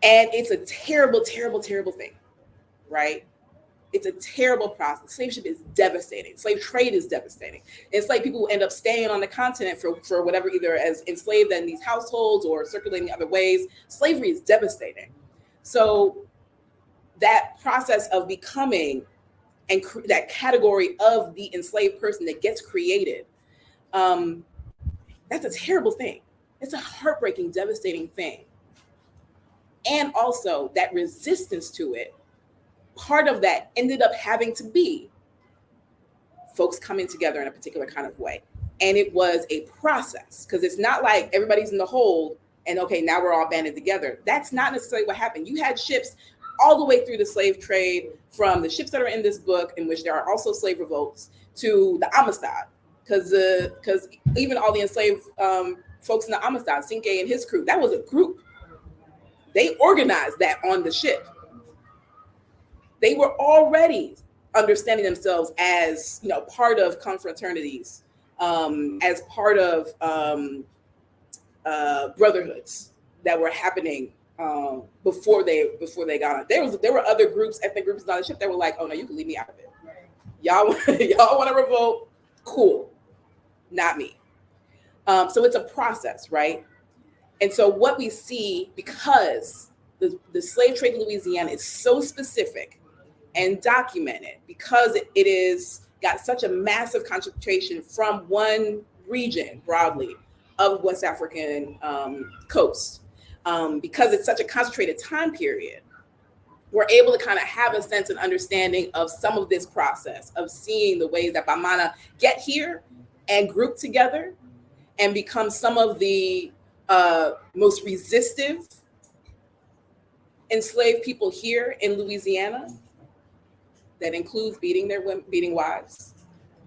And it's a terrible, terrible, terrible thing, right? It's a terrible process. Slave ship is devastating. Slave trade is devastating. Enslaved people who end up staying on the continent for whatever, either as enslaved in these households or circulating other ways. Slavery is devastating. So that process of becoming and that category of the enslaved person that gets created, that's a terrible thing. It's a heartbreaking, devastating thing. And also that resistance to it, part of that ended up having to be folks coming together in a particular kind of way. And it was a process, because it's not like everybody's in the hold and okay, now we're all banded together. That's not necessarily what happened. You had ships all the way through the slave trade, from the ships that are in this book, in which there are also slave revolts, to the Amistad, because even all the enslaved folks in the Amistad, Cinque and his crew, that was a group. They organized that on the ship. They were already understanding themselves as, you know, part of confraternities, as part of brotherhoods that were happening before they got on. There were other groups, ethnic groups on the ship that were like, oh no, you can leave me out of it. Y'all want to revolt? Cool, not me. So it's a process, right? And so what we see, because the slave trade in Louisiana is so specific and documented, because it is got such a massive concentration from one region broadly of West African coast, because it's such a concentrated time period, we're able to kind of have a sense and understanding of some of this process of seeing the ways that Bamana get here and group together and become some of the most resistive enslaved people here in Louisiana. That includes beating wives,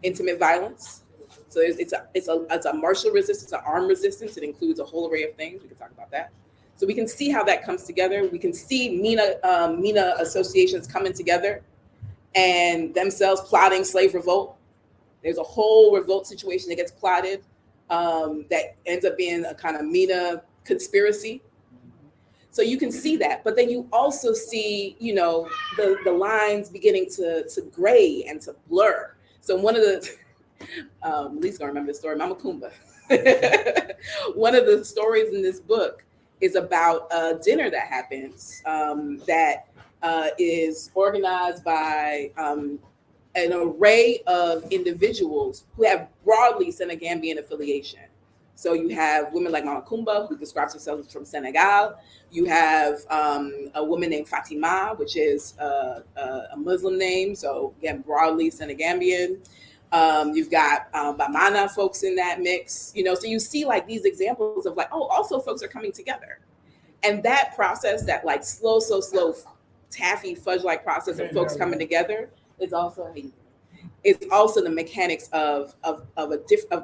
intimate violence. So it's a martial resistance, an armed resistance. It includes a whole array of things. We can talk about that. So we can see how that comes together. We can see MENA associations coming together and themselves plotting slave revolt. There's a whole revolt situation that gets plotted that ends up being a kind of MENA conspiracy. So you can see that, but then you also see, you know, the lines beginning to gray and to blur. So one of the, Lee's gonna remember the story, Mama Kumba. One of the stories in this book is about a dinner that happens that is organized by an array of individuals who have broadly Senegambian affiliation. So you have women like Mama Kumba, who describes herself as from Senegal. You have a woman named Fatima, which is a Muslim name. So again, broadly Senegambian. You've got Bamana folks in that mix, you know, so you see like these examples of like, oh, also folks are coming together. And that process, that like slow, taffy fudge-like process of folks coming together is also the mechanics of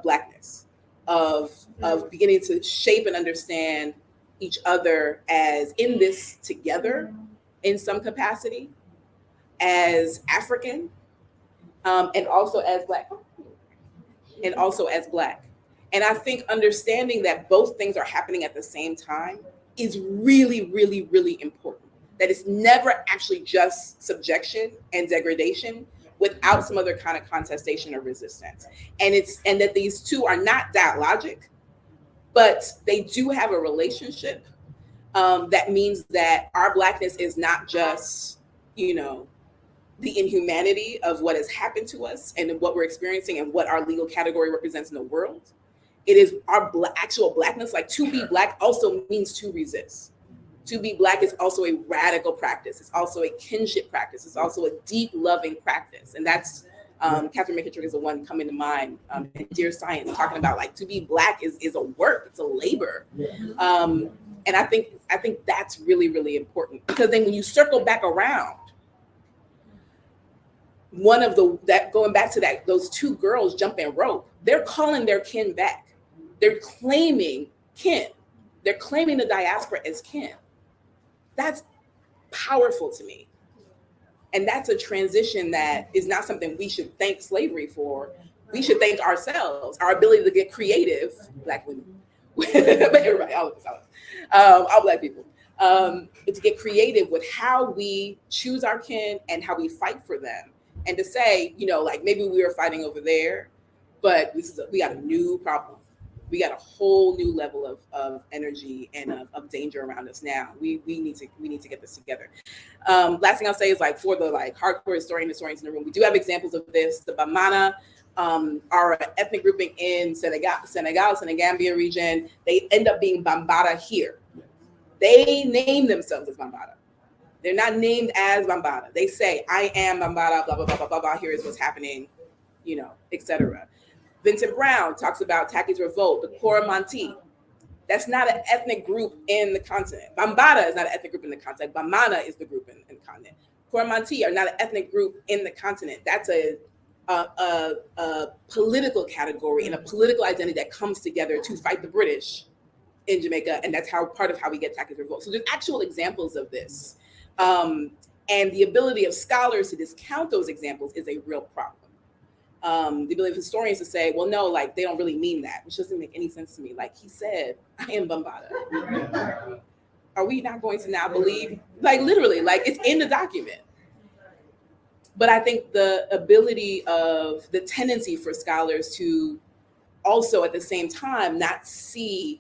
Blackness, of beginning to shape and understand each other as in this together in some capacity, as African, and also as Black. And I think understanding that both things are happening at the same time is really, really, really important. That it's never actually just subjection and degradation without some other kind of contestation or resistance. And that these two are not dialogic, but they do have a relationship that means that our Blackness is not just, you know, the inhumanity of what has happened to us and what we're experiencing and what our legal category represents in the world. It is our actual Blackness. Like, to be Black also means to resist. To be Black is also a radical practice. It's also a kinship practice. It's also a deep loving practice. And that's Catherine McKittrick is the one coming to mind. In Dear Science, talking about like to be Black is a work, it's a labor. And I think that's really, really important, because then when you circle back around, going back to that, those two girls jumping rope, they're calling their kin back. They're claiming kin. They're claiming the diaspora as kin. That's powerful to me. And that's a transition that is not something we should thank slavery for. We should thank ourselves, our ability to get creative, Black women, but everybody, all of us, all Black people, to get creative with how we choose our kin and how we fight for them. And to say, like maybe we were fighting over there, but we got a new problem. We got a whole new level of energy and of danger around us now. We need to get this together. Last thing I'll say is, like, for the like hardcore historians in the room, we do have examples of this. The Bamana are an ethnic grouping in Senegambia region. They end up being Bambara here. They name themselves as Bambara. They're not named as Bambara. They say, I am Bambara, blah, blah, blah, blah, blah, blah. Here is what's happening, etc. Vincent Brown talks about Taki's revolt, the Coromantee. That's not an ethnic group in the continent. Bambara is not an ethnic group in the continent. Bamana is the group in the continent. Coromantee are not an ethnic group in the continent. That's a political category and a political identity that comes together to fight the British in Jamaica, and that's part of how we get Taki's revolt. So there's actual examples of this. And the ability of scholars to discount those examples is a real problem. The ability of historians to say, well, no, like they don't really mean that, which doesn't make any sense to me. Like he said, I am Bambara. Are we not going to now believe, like literally, like it's in the document? But I think the ability of the tendency for scholars to also at the same time not see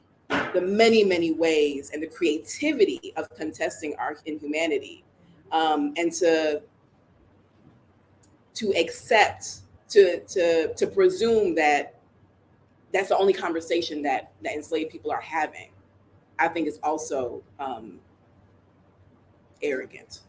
the many, many ways and the creativity of contesting our inhumanity, and to accept, to presume that that's the only conversation that enslaved people are having, I think is also arrogant.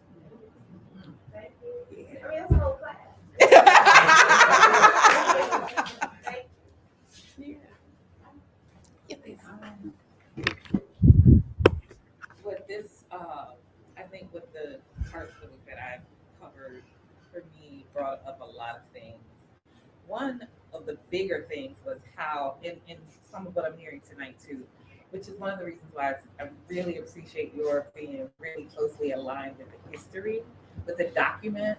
With this, I think with the parts of it that I've covered, for me, brought up a lot of things. One of the bigger things was how, in some of what I'm hearing tonight too, which is one of the reasons why I really appreciate your being really closely aligned with the history, with the document,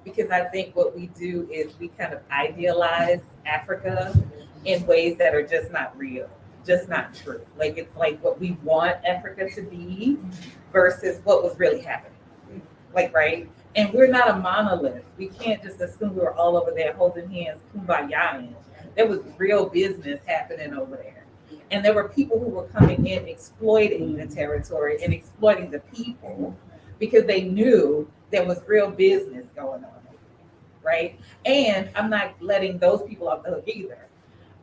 because I think what we do is we kind of idealize Africa in ways that are just not real, just not true. Like it's like what we want Africa to be versus what was really happening. Like, right? And we're not a monolith. We can't just assume we were all over there holding hands, kumbaya. There was real business happening over there. And there were people who were coming in exploiting the territory and exploiting the people because they knew there was real business going on, right? And I'm not letting those people off the hook either.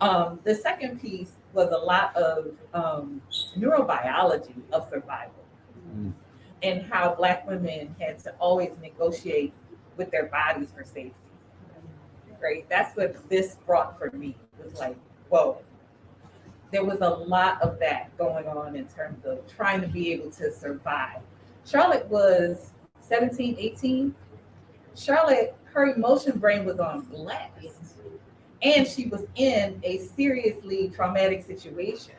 The second piece was a lot of neurobiology of survival. And how Black women had to always negotiate with their bodies for safety, right? That's what this brought for me. It was like, whoa. There was a lot of that going on in terms of trying to be able to survive. Charlotte was 17, 18. Charlotte, her emotion brain was on blast. And she was in a seriously traumatic situation.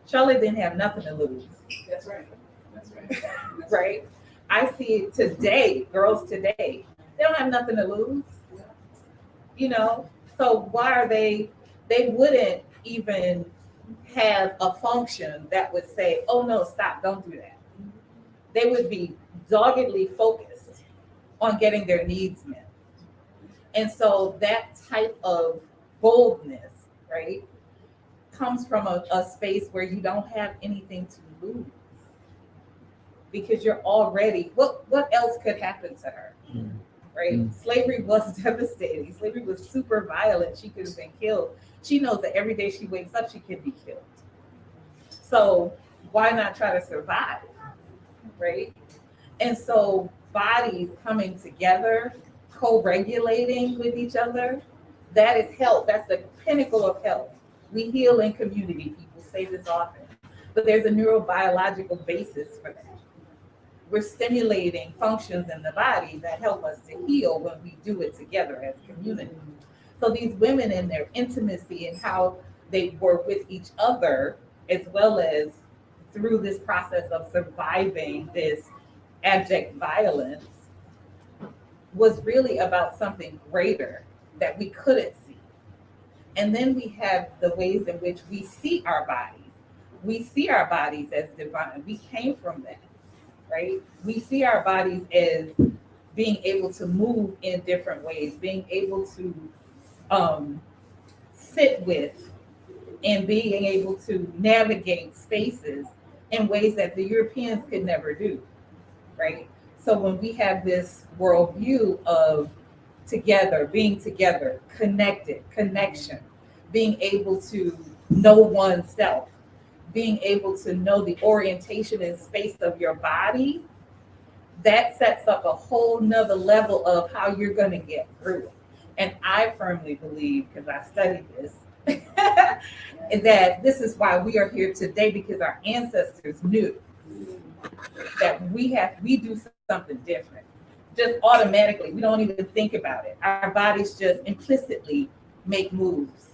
Charlotte didn't have nothing to lose. That's right. That's right. Right? I see it today, girls today, they don't have nothing to lose. So why are they wouldn't even have a function that would say, oh no, stop, don't do that. They would be doggedly focused on getting their needs met. And so that type of boldness, right, comes from a space where you don't have anything to lose. Because you're already, what else could happen to her, right? Slavery was devastating. Slavery was super violent. She could have been killed. She knows that every day she wakes up, she could be killed. So why not try to survive, right? And so bodies coming together, co-regulating with each other, that is health. That's the pinnacle of health. We heal in community. People say this often, but there's a neurobiological basis for that. We're stimulating functions in the body that help us to heal when we do it together as community. So these women in their intimacy and how they were with each other, as well as through this process of surviving this abject violence, was really about something greater that we couldn't see. And then we have the ways in which we see our bodies. We see our bodies as divine. We came from that, right? We see our bodies as being able to move in different ways, being able to sit with and being able to navigate spaces in ways that the Europeans could never do, right? So when we have this worldview of together, being together, connected, connection, being able to know oneself, being able to know the orientation and space of your body, that sets up a whole nother level of how you're going to get through it. And I firmly believe, because I studied this, that this is why we are here today, because our ancestors knew that we do something different. Just automatically, we don't even think about it. Our bodies just implicitly make moves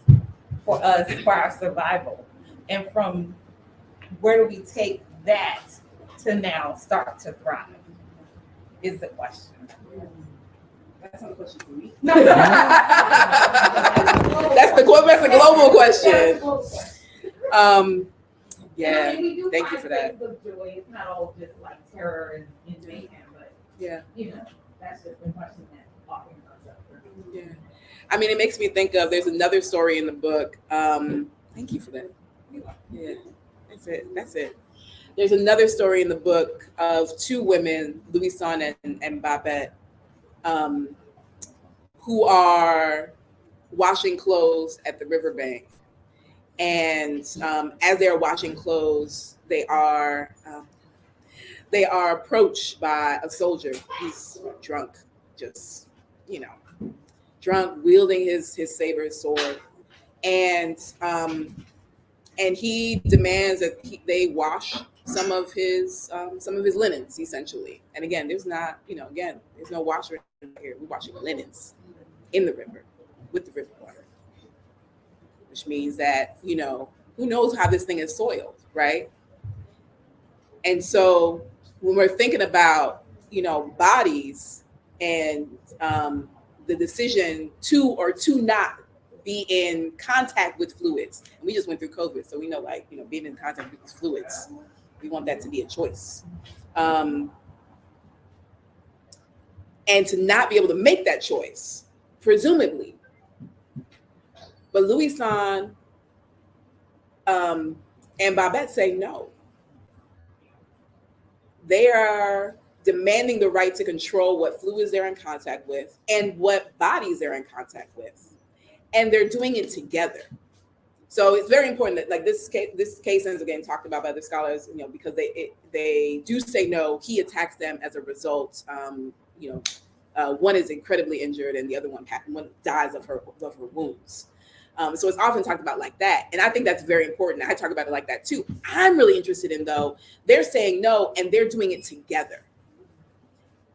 for us, for our survival. And from where do we take that to now start to thrive is the question. That's not a question for me. That's a global question. Yeah, thank you for that. Of joy. It's not all just like terror and mayhem, but Yeah. That's just the question that often comes up. Yeah. I mean, it makes me think of, there's another story in the book. Thank you for that. Yeah, that's it. There's another story in the book of two women, Louison and Babette, who are washing clothes at the riverbank. And as they're washing clothes, they are approached by a soldier. He's drunk, just, drunk, wielding his saber, his sword. And he demands that they wash some of his linens, essentially. And again, there's no washer here. We're washing linens in the river with the river water, which means that, who knows how this thing is soiled, right? And so when we're thinking about, bodies and the decision to or to not be in contact with fluids, and we just went through COVID, so we know, being in contact with fluids, we want that to be a choice. And to not be able to make that choice, presumably. But Louison and Babette say no. They are demanding the right to control what fluids they're in contact with and what bodies they're in contact with. And they're doing it together. So it's very important that, this case ends again talked about by the scholars, because they do say no. He attacks them as a result. One is incredibly injured, and the other one dies of her wounds. So it's often talked about like that, and I think that's very important. I talk about it like that too. I'm really interested in, though, they're saying no, and they're doing it together,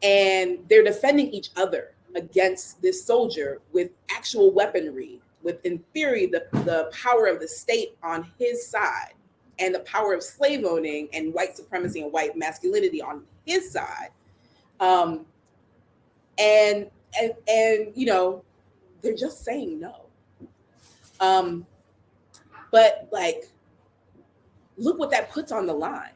and they're defending each other against this soldier with actual weaponry, with, in theory, the power of the state on his side, and the power of slave owning and white supremacy and white masculinity on his side. And they're just saying no. But look what that puts on the line.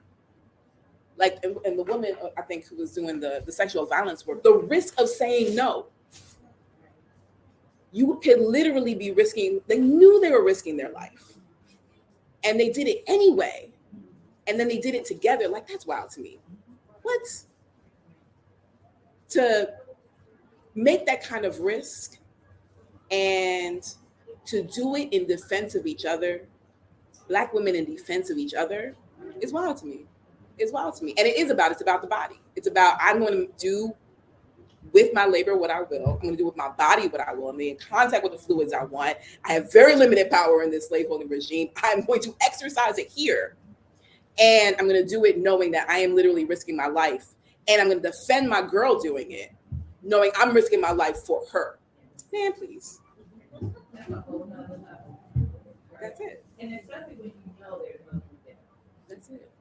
And the woman, I think, who was doing the sexual violence work, the risk of saying no. You could literally be risking, they knew they were risking their life. And they did it anyway. And then they did it together. That's wild to me. What? To make that kind of risk and to do it in defense of each other, Black women in defense of each other, is wild to me. It's wild to me. And it's about the body. It's about, I'm going to do with my labor what I will. I'm going to do with my body what I will. I'm in contact with the fluids I want. I have very limited power in this slaveholding regime. I'm going to exercise it here. And I'm going to do it knowing that I am literally risking my life. And I'm going to defend my girl doing it, knowing I'm risking my life for her. Man, please. That's a whole nother level. That's it. And especially when you know there's no food there. That's it.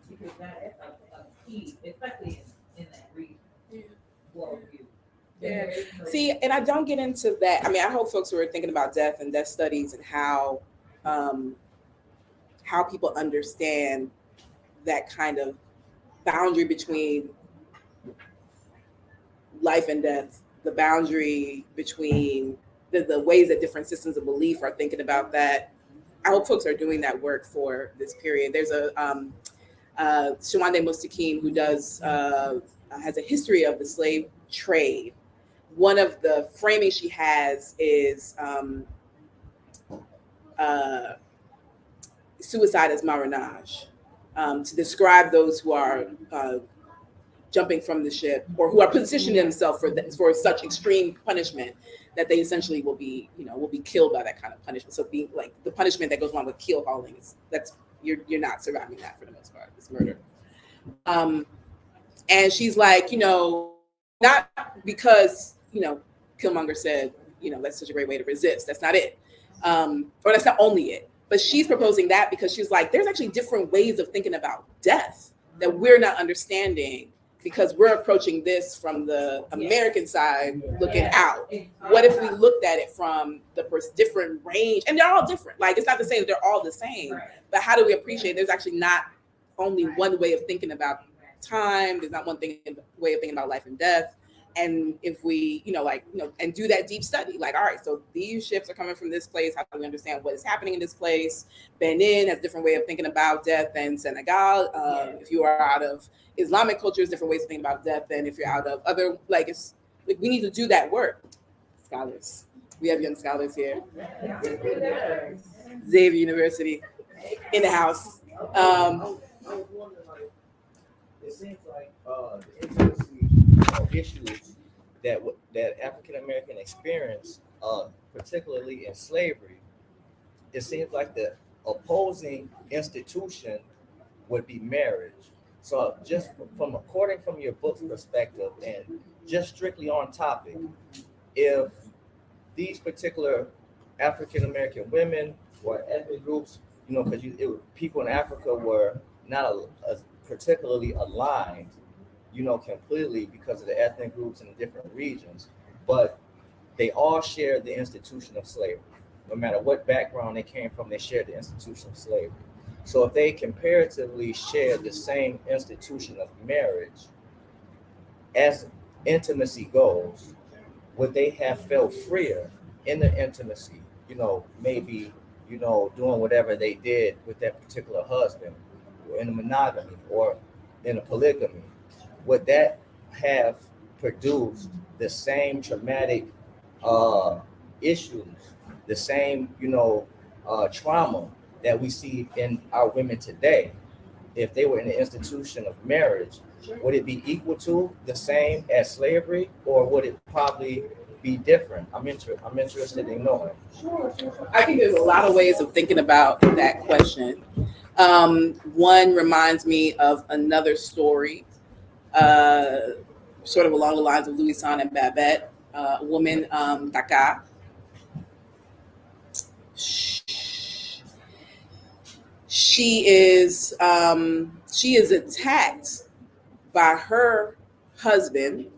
Because that's a key, especially in that region. Yeah. Worldview. Yeah. See, and I don't get into that. I mean, I hope folks who are thinking about death and death studies and how people understand that kind of boundary between life and death, the boundary between the ways that different systems of belief are thinking about that. I hope folks are doing that work for this period. There's a Shawande Mustakim who does has a history of the slave trade. One of the framing she has is suicide as marronage, to describe those who are jumping from the ship or who are positioning themselves for such extreme punishment that they essentially will be killed by that kind of punishment. So being like the punishment that goes along with keel hauling you're not surviving that for the most part. It's murder. And she's like, not because, Killmonger said, that's such a great way to resist. That's not it. Or that's not only it. But she's proposing that because she's like, there's actually different ways of thinking about death that we're not understanding because we're approaching this from the American side looking out. What if we looked at it from the different range? And they're all different. Like, it's not to say that they're all the same, but how do we appreciate there's actually not only one way of thinking about time. There's not one way of thinking about life and death. And if we, and do that deep study, like, all right, so these ships are coming from this place. How do we understand what is happening in this place? Benin has a different way of thinking about death than Senegal. If you are out of Islamic cultures, different ways of thinking about death than if you're out of other, we need to do that work. Scholars. We have young scholars here. Xavier University in the house. It seems like the intimacy issues that African American experience, particularly in slavery, it seems like the opposing institution would be marriage. So just according from your book's perspective and just strictly on topic, if these particular African American women or ethnic groups, because people in Africa were not particularly aligned, completely because of the ethnic groups in the different regions, but they all shared the institution of slavery. No matter what background they came from, they shared the institution of slavery. So if they comparatively shared the same institution of marriage, as intimacy goes, would they have felt freer in the intimacy, maybe, doing whatever they did with that particular husband, or in a monogamy or in a polygamy? Would that have produced the same traumatic issues, the same, trauma that we see in our women today? If they were in the institution of marriage, would it be equal to, the same as slavery, or would it probably be different? I'm interested in knowing. I think there's a lot of ways of thinking about that question. One reminds me of another story, sort of along the lines of Louison and Babette, a woman, Taka. She is attacked by her husband,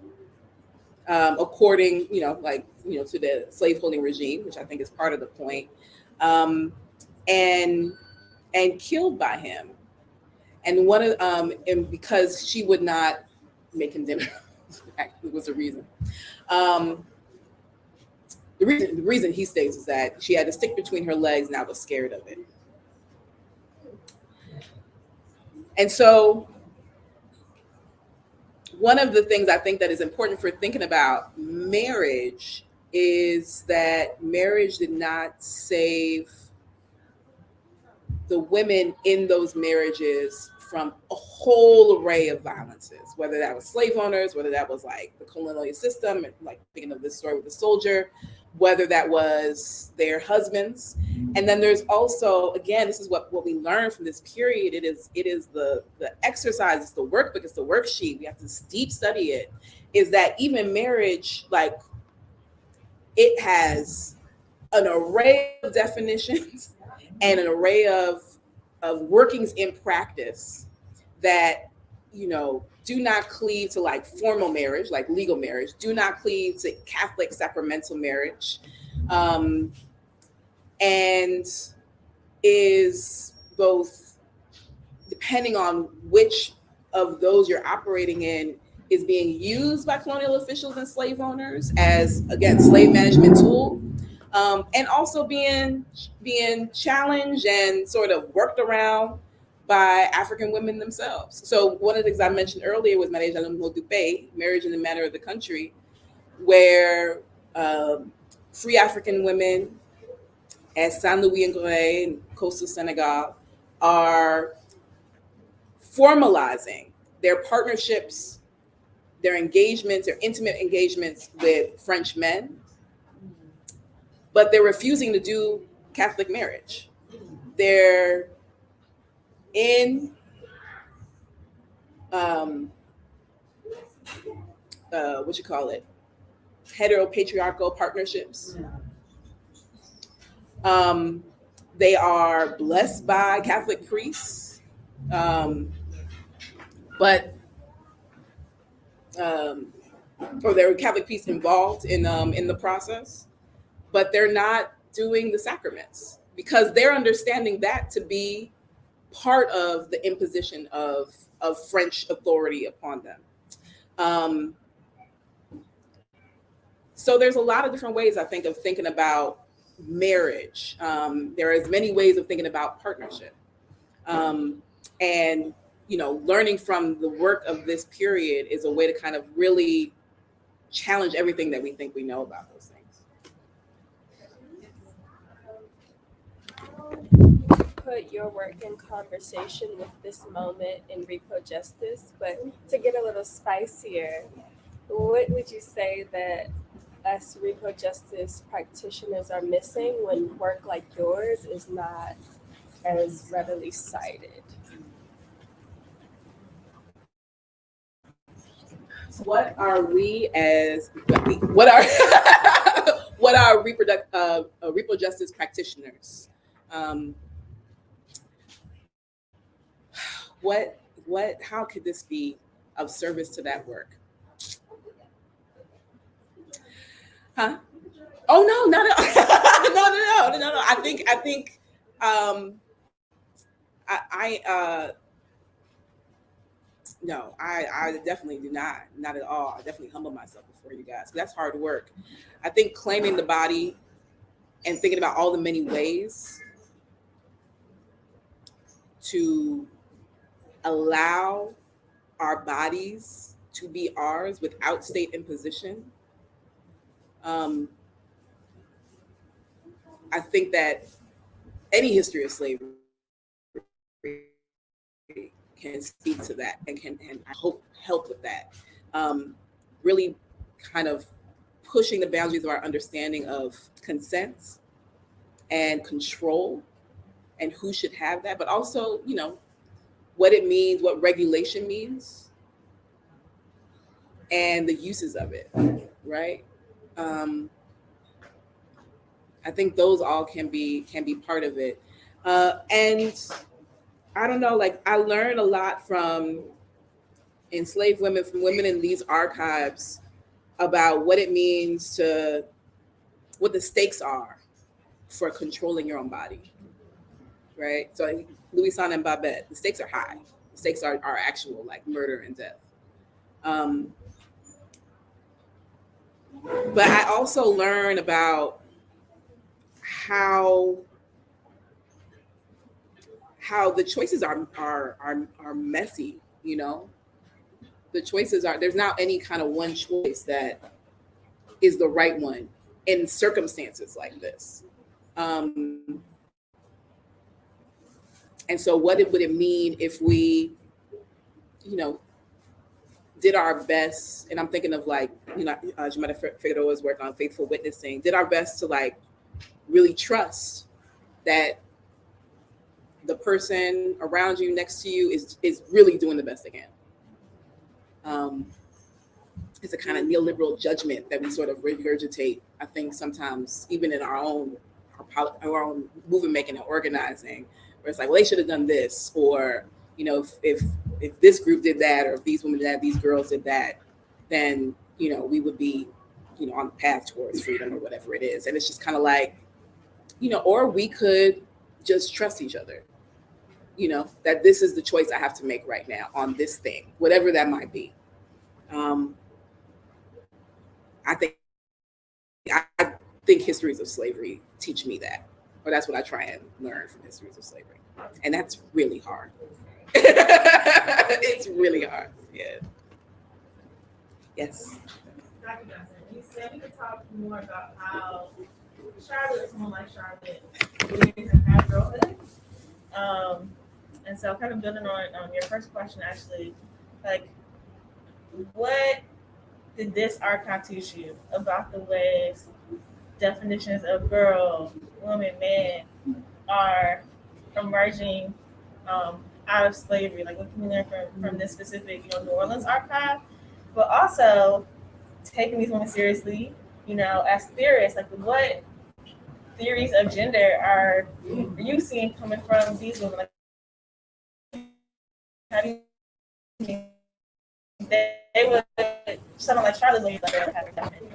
according, to the slaveholding regime, which I think is part of the point, and killed by him. And and because she would not make him dinner, actually was the reason. The reason he states is that she had a stick between her legs and I was scared of it. And so one of the things I think that is important for thinking about marriage is that marriage did not save the women in those marriages from a whole array of violences, whether that was slave owners, whether that was like the colonial system, like thinking of this story with the soldier, whether that was their husbands. And then there's also, again, this is what we learned from this period. It is the exercise, it's the workbook, it's the worksheet. We have to deep study it. Is that even marriage, like, it has an array of definitions and an array of workings in practice that, you know, do not cleave to like formal marriage, like legal marriage, do not cleave to Catholic sacramental marriage, and is both, depending on which of those you're operating in, is being used by colonial officials and slave owners as, again, slave management tool, and also being challenged and sort of worked around by African women themselves. So one of the things I mentioned earlier was Mariage à l'amour du pays, marriage in the manner of the country, where free African women at Saint Louis and Gorée in coastal Senegal are formalizing their partnerships, their engagements, their intimate engagements with French men, but they're refusing to do Catholic marriage. They're in heteropatriarchal partnerships. They are blessed by Catholic priests, but or there are Catholic priests involved in the process, but they're not doing the sacraments because they're understanding that to be part of the imposition of French authority upon them. So there's a lot of different ways, I think, of thinking about marriage. There are as many ways of thinking about partnership. And, you know, learning from the work of this period is a way to kind of really challenge everything that we think we know about those things. Put your work in conversation with this moment in repo justice, but to get a little spicier, what would you say that us repo justice practitioners are missing when work like yours is not as readily cited? What are we as what are repo justice practitioners? How could this be of service to that work? Huh? Oh no, not at all. no. I think no, I definitely do not at all. I definitely humble myself before you guys. That's hard work. I think claiming the body and thinking about all the many ways to allow our bodies to be ours without state imposition. I think that any history of slavery can speak to that and I hope help with that. Really kind of pushing the boundaries of our understanding of consent and control and who should have that, but also, you know, what it means, what regulation means, and the uses of it, right? I think those all can be part of it. And I don't know, like I learned a lot from enslaved women, from women in these archives about what it means to, what the stakes are for controlling your own body, right? So Louis-San and Babette, the stakes are high. The stakes are actual, like murder and death. But I also learned about how the choices are messy, you know? The choices are, there's not any kind of one choice that is the right one in circumstances like this. And so what would it mean if we did our best, and I'm thinking of like, Jimena Figueroa's work on faithful witnessing, did our best to like really trust that the person around you, next to you, is really doing the best they can. It's a kind of neoliberal judgment that we sort of regurgitate, I think, sometimes even in our own movement making and organizing, where it's like, well, they should have done this, or if this group did that, or if these women did that, these girls did that, then we would be on the path towards freedom or whatever it is. And it's just kind of like, or we could just trust each other, that this is the choice I have to make right now on this thing, whatever that might be. I think histories of slavery teach me that, or that's what I try and learn from histories of slavery. And that's really hard. It's really hard. Yeah. Yes. Dr. Johnson, you said we could talk more about how Charlotte, someone like Charlotte, lives in her girlhood. And so kind of building on your first question, actually, like, what did this archive teach you about the ways definitions of girl, woman, man are emerging out of slavery? Like, what can we learn from this specific, New Orleans archive? But also taking these women seriously, as theorists, like, what theories of gender are you seeing coming from these women? Like, how do you think they would, someone like Charlotte would like to have a dominant?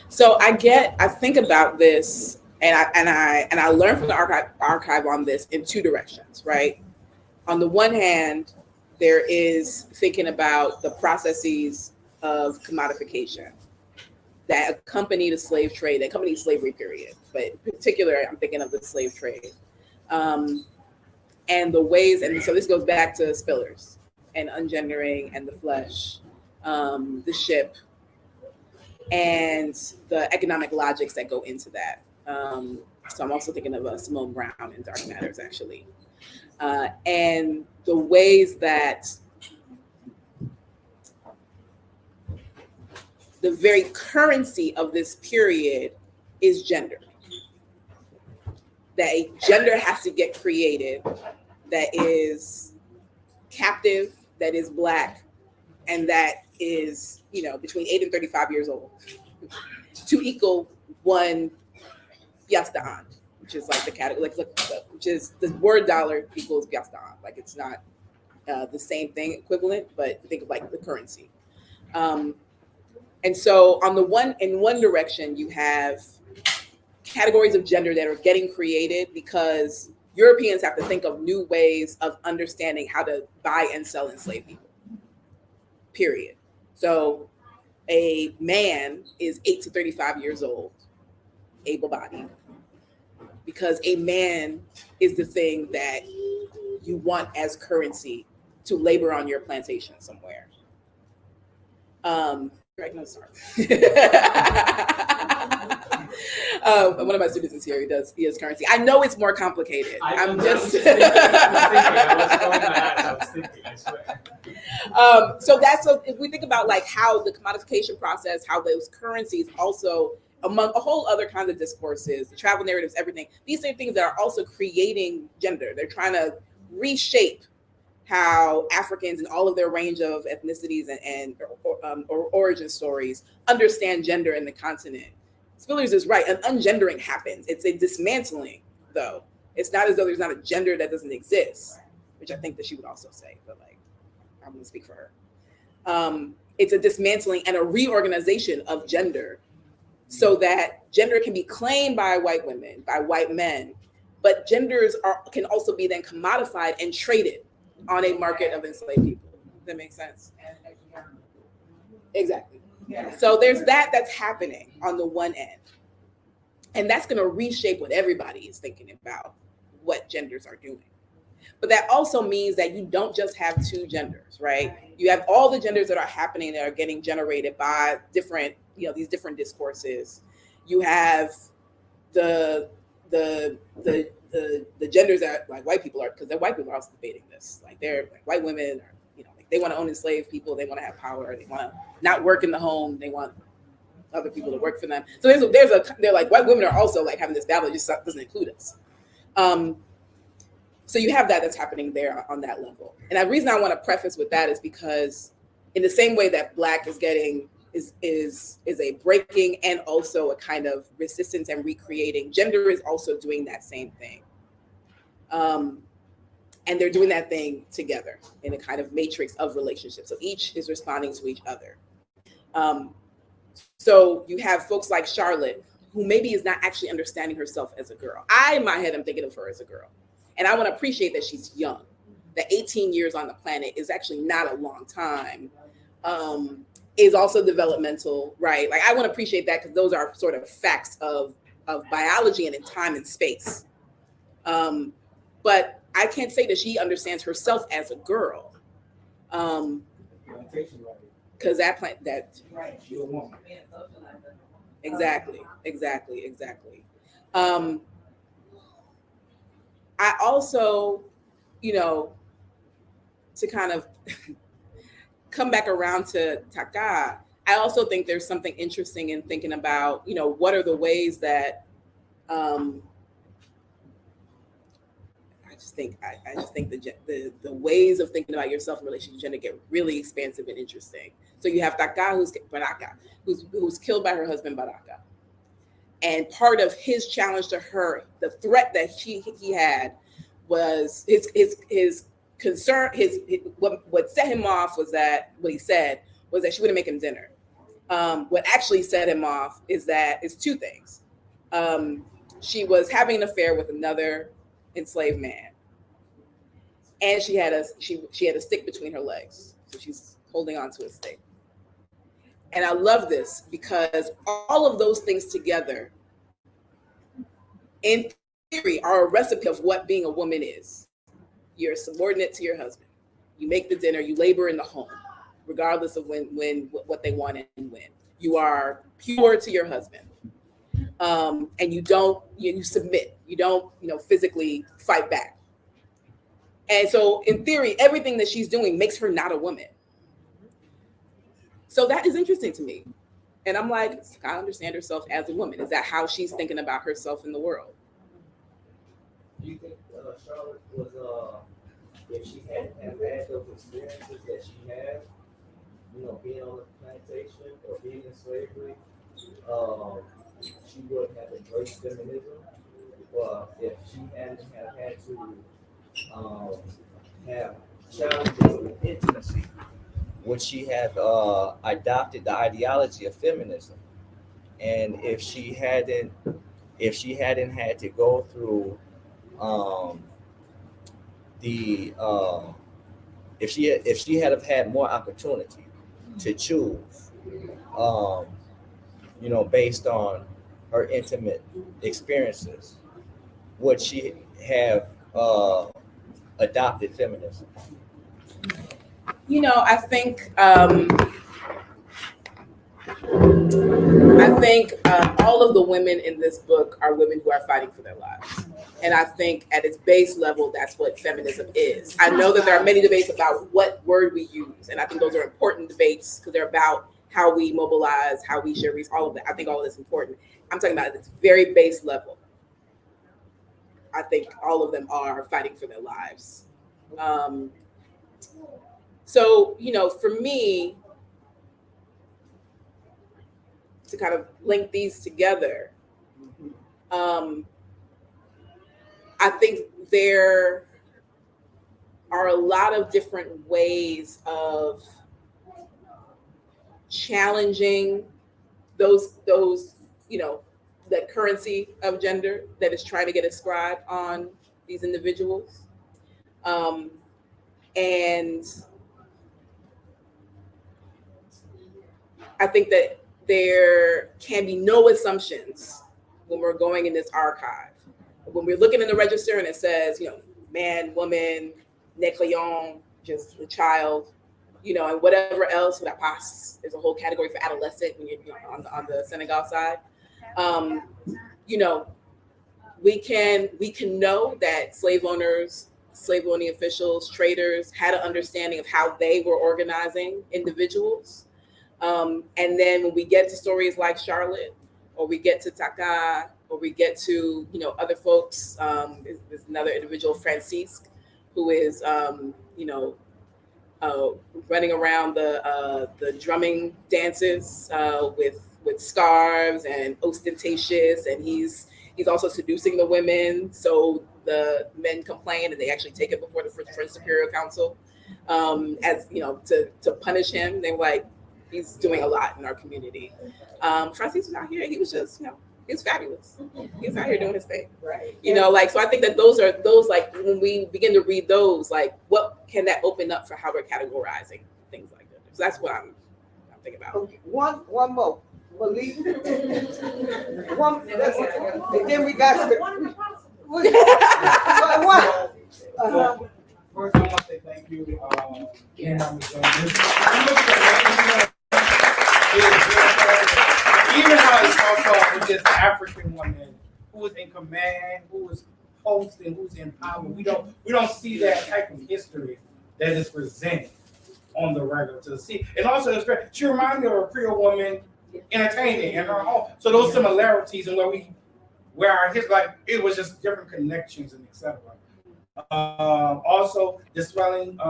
So I think about this, and I learned from the archive on this in two directions, right? On the one hand, there is thinking about the processes of commodification that accompany the slave trade, that accompany slavery period, but in particular, I'm thinking of the slave trade. And the ways, and so this goes back to Spillers and ungendering and the flesh, the ship, and the economic logics that go into that. So I'm also thinking of Simone Brown in Dark Matters, actually. And the ways that the very currency of this period is gender. That a gender has to get created that is captive, that is Black, and that is, between 8 and 35 years old, to equal one piastre, which is like the category, which is the word dollar equals piastre. Like, it's not the same thing equivalent, but think of like the currency. And so in one direction, you have categories of gender that are getting created because Europeans have to think of new ways of understanding how to buy and sell enslaved people, period. So a man is 8 to 35 years old, able-bodied, because a man is the thing that you want as currency to labor on your plantation somewhere. Right, no, sorry. One of my students is here. He has currency. I know it's more complicated. I was thinking, I swear. So if we think about like how the commodification process, how those currencies also, among a whole other kinds of discourses, the travel narratives, everything, these same things that are also creating gender. They're trying to reshape how Africans and all of their range of ethnicities or origin stories understand gender in the continent. Spillers is right. An ungendering happens. It's a dismantling, though. It's not as though there's not a gender that doesn't exist, which I think that she would also say, but like, I'm going to speak for her. It's a dismantling and a reorganization of gender so that gender can be claimed by white women, by white men, but genders can also be then commodified and traded on a market of enslaved people. Does that make sense? Exactly. Yeah. So there's that's happening on the one end. And that's going to reshape what everybody is thinking about what genders are doing. But that also means that you don't just have two genders, right? You have all the genders that are happening that are getting generated by different, these different discourses. You have the genders that like white people are, because white people are also debating this. Like they're like white women are, like they want to own enslaved people, they want to have power, they want to not work in the home, they want other people to work for them. So they're like white women are also like having this battle, it just doesn't include us. So you have that's happening there on that level. And the reason I want to preface with that is because in the same way that Black is getting is a breaking and also a kind of resistance and recreating, gender is also doing that same thing. And they're doing that thing together in a kind of matrix of relationships. So each is responding to each other. So you have folks like Charlotte, who maybe is not actually understanding herself as a girl. In my head, I'm thinking of her as a girl. And I want to appreciate that she's young. That 18 years on the planet is actually not a long time. Is also developmental, right? Like I want to appreciate that because those are sort of facts of biology and in time and space. But I can't say that she understands herself as a girl. Because that Right. You're a woman. Exactly. I also, to kind of come back around to Taka, I also think there's something interesting in thinking about, what are the ways that I just think the ways of thinking about yourself in relation to gender get really expansive and interesting. So you have Taka, who's killed by her husband Baraka. And part of his challenge to her, the threat that he had was his concern, what set him off was that what he said was that she wouldn't make him dinner. What actually set him off is two things. She was having an affair with another enslaved man, and she had a stick between her legs, so she's holding on to a stick. And I love this because all of those things together, in theory, are a recipe of what being a woman is. You're subordinate to your husband. You make the dinner. You labor in the home, regardless of what they want and when. You are pure to your husband, and you submit. You don't physically fight back. And so, in theory, everything that she's doing makes her not a woman. So that is interesting to me. And I'm like, I understand herself as a woman. Is that how she's thinking about herself in the world? Do you think Charlotte was, if she hadn't had those experiences that she had, being on the plantation or being in slavery, she wouldn't have embraced feminism? Or if she hadn't had to have challenges with intimacy, would she have adopted the ideology of feminism? And if she hadn't had to go through if she had have had more opportunity to choose, based on her intimate experiences, would she have adopted feminism? I think all of the women in this book are women who are fighting for their lives. And I think at its base level, that's what feminism is. I know that there are many debates about what word we use. And I think those are important debates because they're about how we mobilize, how we share resources, all of that. I think all of that's important. I'm talking about at its very base level. I think all of them are fighting for their lives. So, for me, to kind of link these together, I think there are a lot of different ways of challenging those the currency of gender that is trying to get ascribed on these individuals. And I think that there can be no assumptions when we're going in this archive. When we're looking in the register and it says, man, woman, nécléon, just a child, and whatever else, there's a whole category for adolescent when you're on the Senegal side. you know, we can know that slave owners, slave owning officials, traders had an understanding of how they were organizing individuals. And then when we get to stories like Charlotte, or we get to Taka, or we get to, you know, other folks, there's another individual, Francisque, who is, you know, running around the drumming dances with scarves and ostentatious, and he's also seducing the women. So the men complain, and they actually take it before the French Superior Council, as you know, to punish him. They're like, he's doing a lot in our community. Francis was out here. He was just, you know, he was fabulous. He was out here doing his thing. Right. You know, like, so I think that those like, when we begin to read those, like, what can that open up for how we're categorizing things like that? So that's what I'm thinking about. Okay, one more. Malik. One, and then we got the. First, I want to say thank you. Even how it starts off with this African woman who is in command, who is hosting, who's in power. We don't see that type of history that is presented on the regular to see. And also, she reminded me of a Creole woman entertaining in her home. So those similarities and where our history, like, it was just different connections and etc. Also dispelling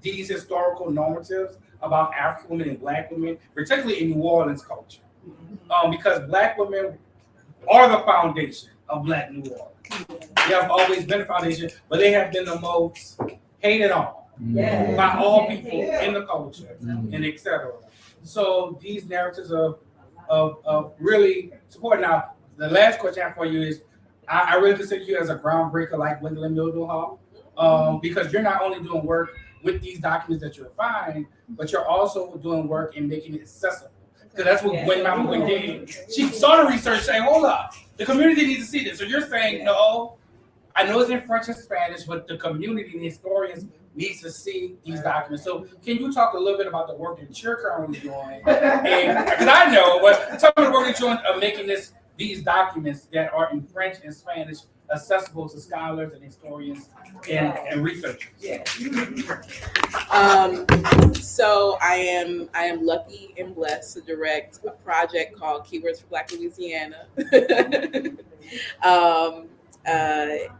these historical normatives about African women and Black women, particularly in New Orleans culture, because Black women are the foundation of Black New Orleans. They have always been the foundation, but they have been the most hated on by all people in the culture and etc. So these narratives of really support. Now, the last question I have for you is, I really consider you as a groundbreaker like Gwendolyn Mildred Hall, because you're not only doing work with these documents that you're finding, but you're also doing work in making it accessible. Because that's what Gwen did. She saw the research saying, hold up, the community needs to see this. So you're saying, no, I know it's in French and Spanish, but the community and historians needs to see these documents. So can you talk a little bit about the work that you're currently doing? Because I know, but tell me the work that you're doing of making these documents that are in French and Spanish accessible to scholars and historians and researchers. Yeah. So I am lucky and blessed to direct a project called Keywords for Black Louisiana.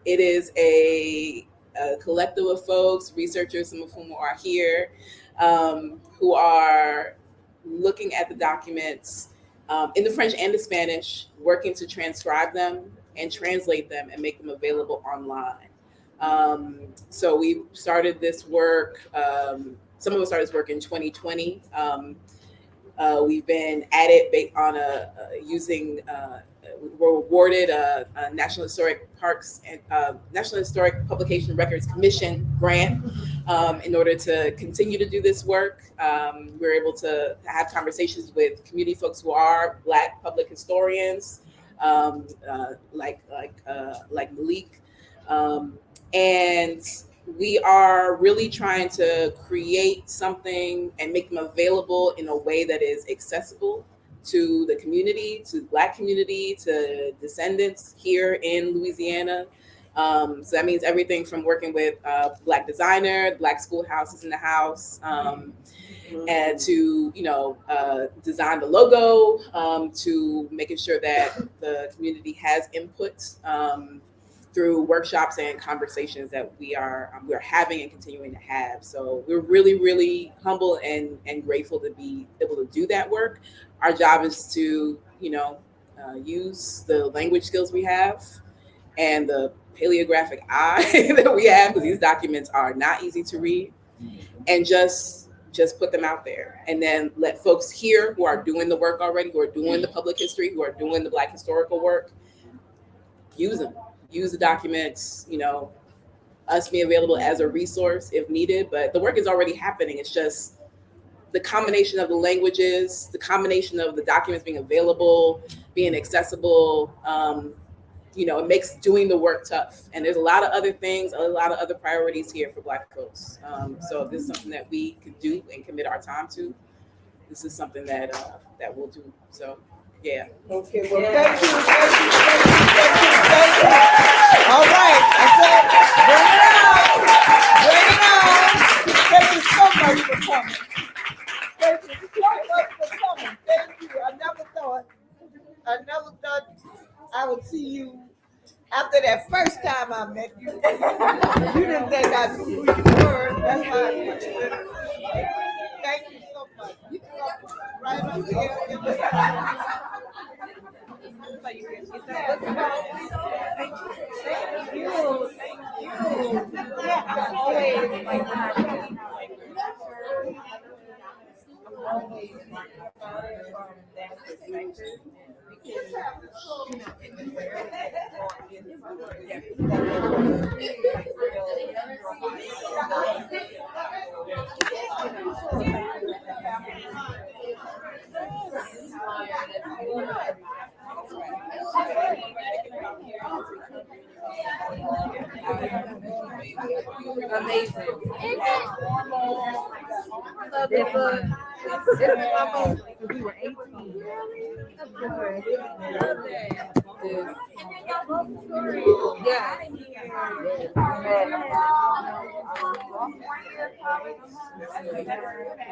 It is a collective of folks, researchers, some of whom are here, who are looking at the documents in the French and the Spanish, working to transcribe them and translate them and make them available online. So we started this work, some of us started this work in 2020. We've been at it on we're awarded a National Historic Parks and National Historic Publication Records Commission grant in order to continue to do this work. We're able to have conversations with community folks who are Black public historians, like Malik, and we are really trying to create something and make them available in a way that is accessible to the community, to the Black community, to descendants here in Louisiana. So that means everything from working with Black designer, Black schoolhouses in the house, and to, design the logo, to making sure that the community has input through workshops and conversations that we're having and continuing to have. So we're really, really humble and grateful to be able to do that work. Our job is to, use the language skills we have and the paleographic eye that we have, because these documents are not easy to read, and just put them out there, and then let folks here who are doing the work already, who are doing the public history, who are doing the Black historical work, use them. Use the documents, us being available as a resource if needed, but the work is already happening. It's just the combination of the languages, the combination of the documents being available, being accessible, it makes doing the work tough. And there's a lot of other things, a lot of other priorities here for Black folks. So if this is something that we could do and commit our time to, this is something that we'll do. So Yeah. Okay, well, thank you. All right, I said, bring it on. Thank you so much for coming. Thank you so much for coming. Thank you. I never thought I would see you after that first time I met you. You didn't think I knew who you were. That's why I put you in. Thank you so much. You can go right up here. Amazing. Love this book. This is my book. We were 18. Yeah.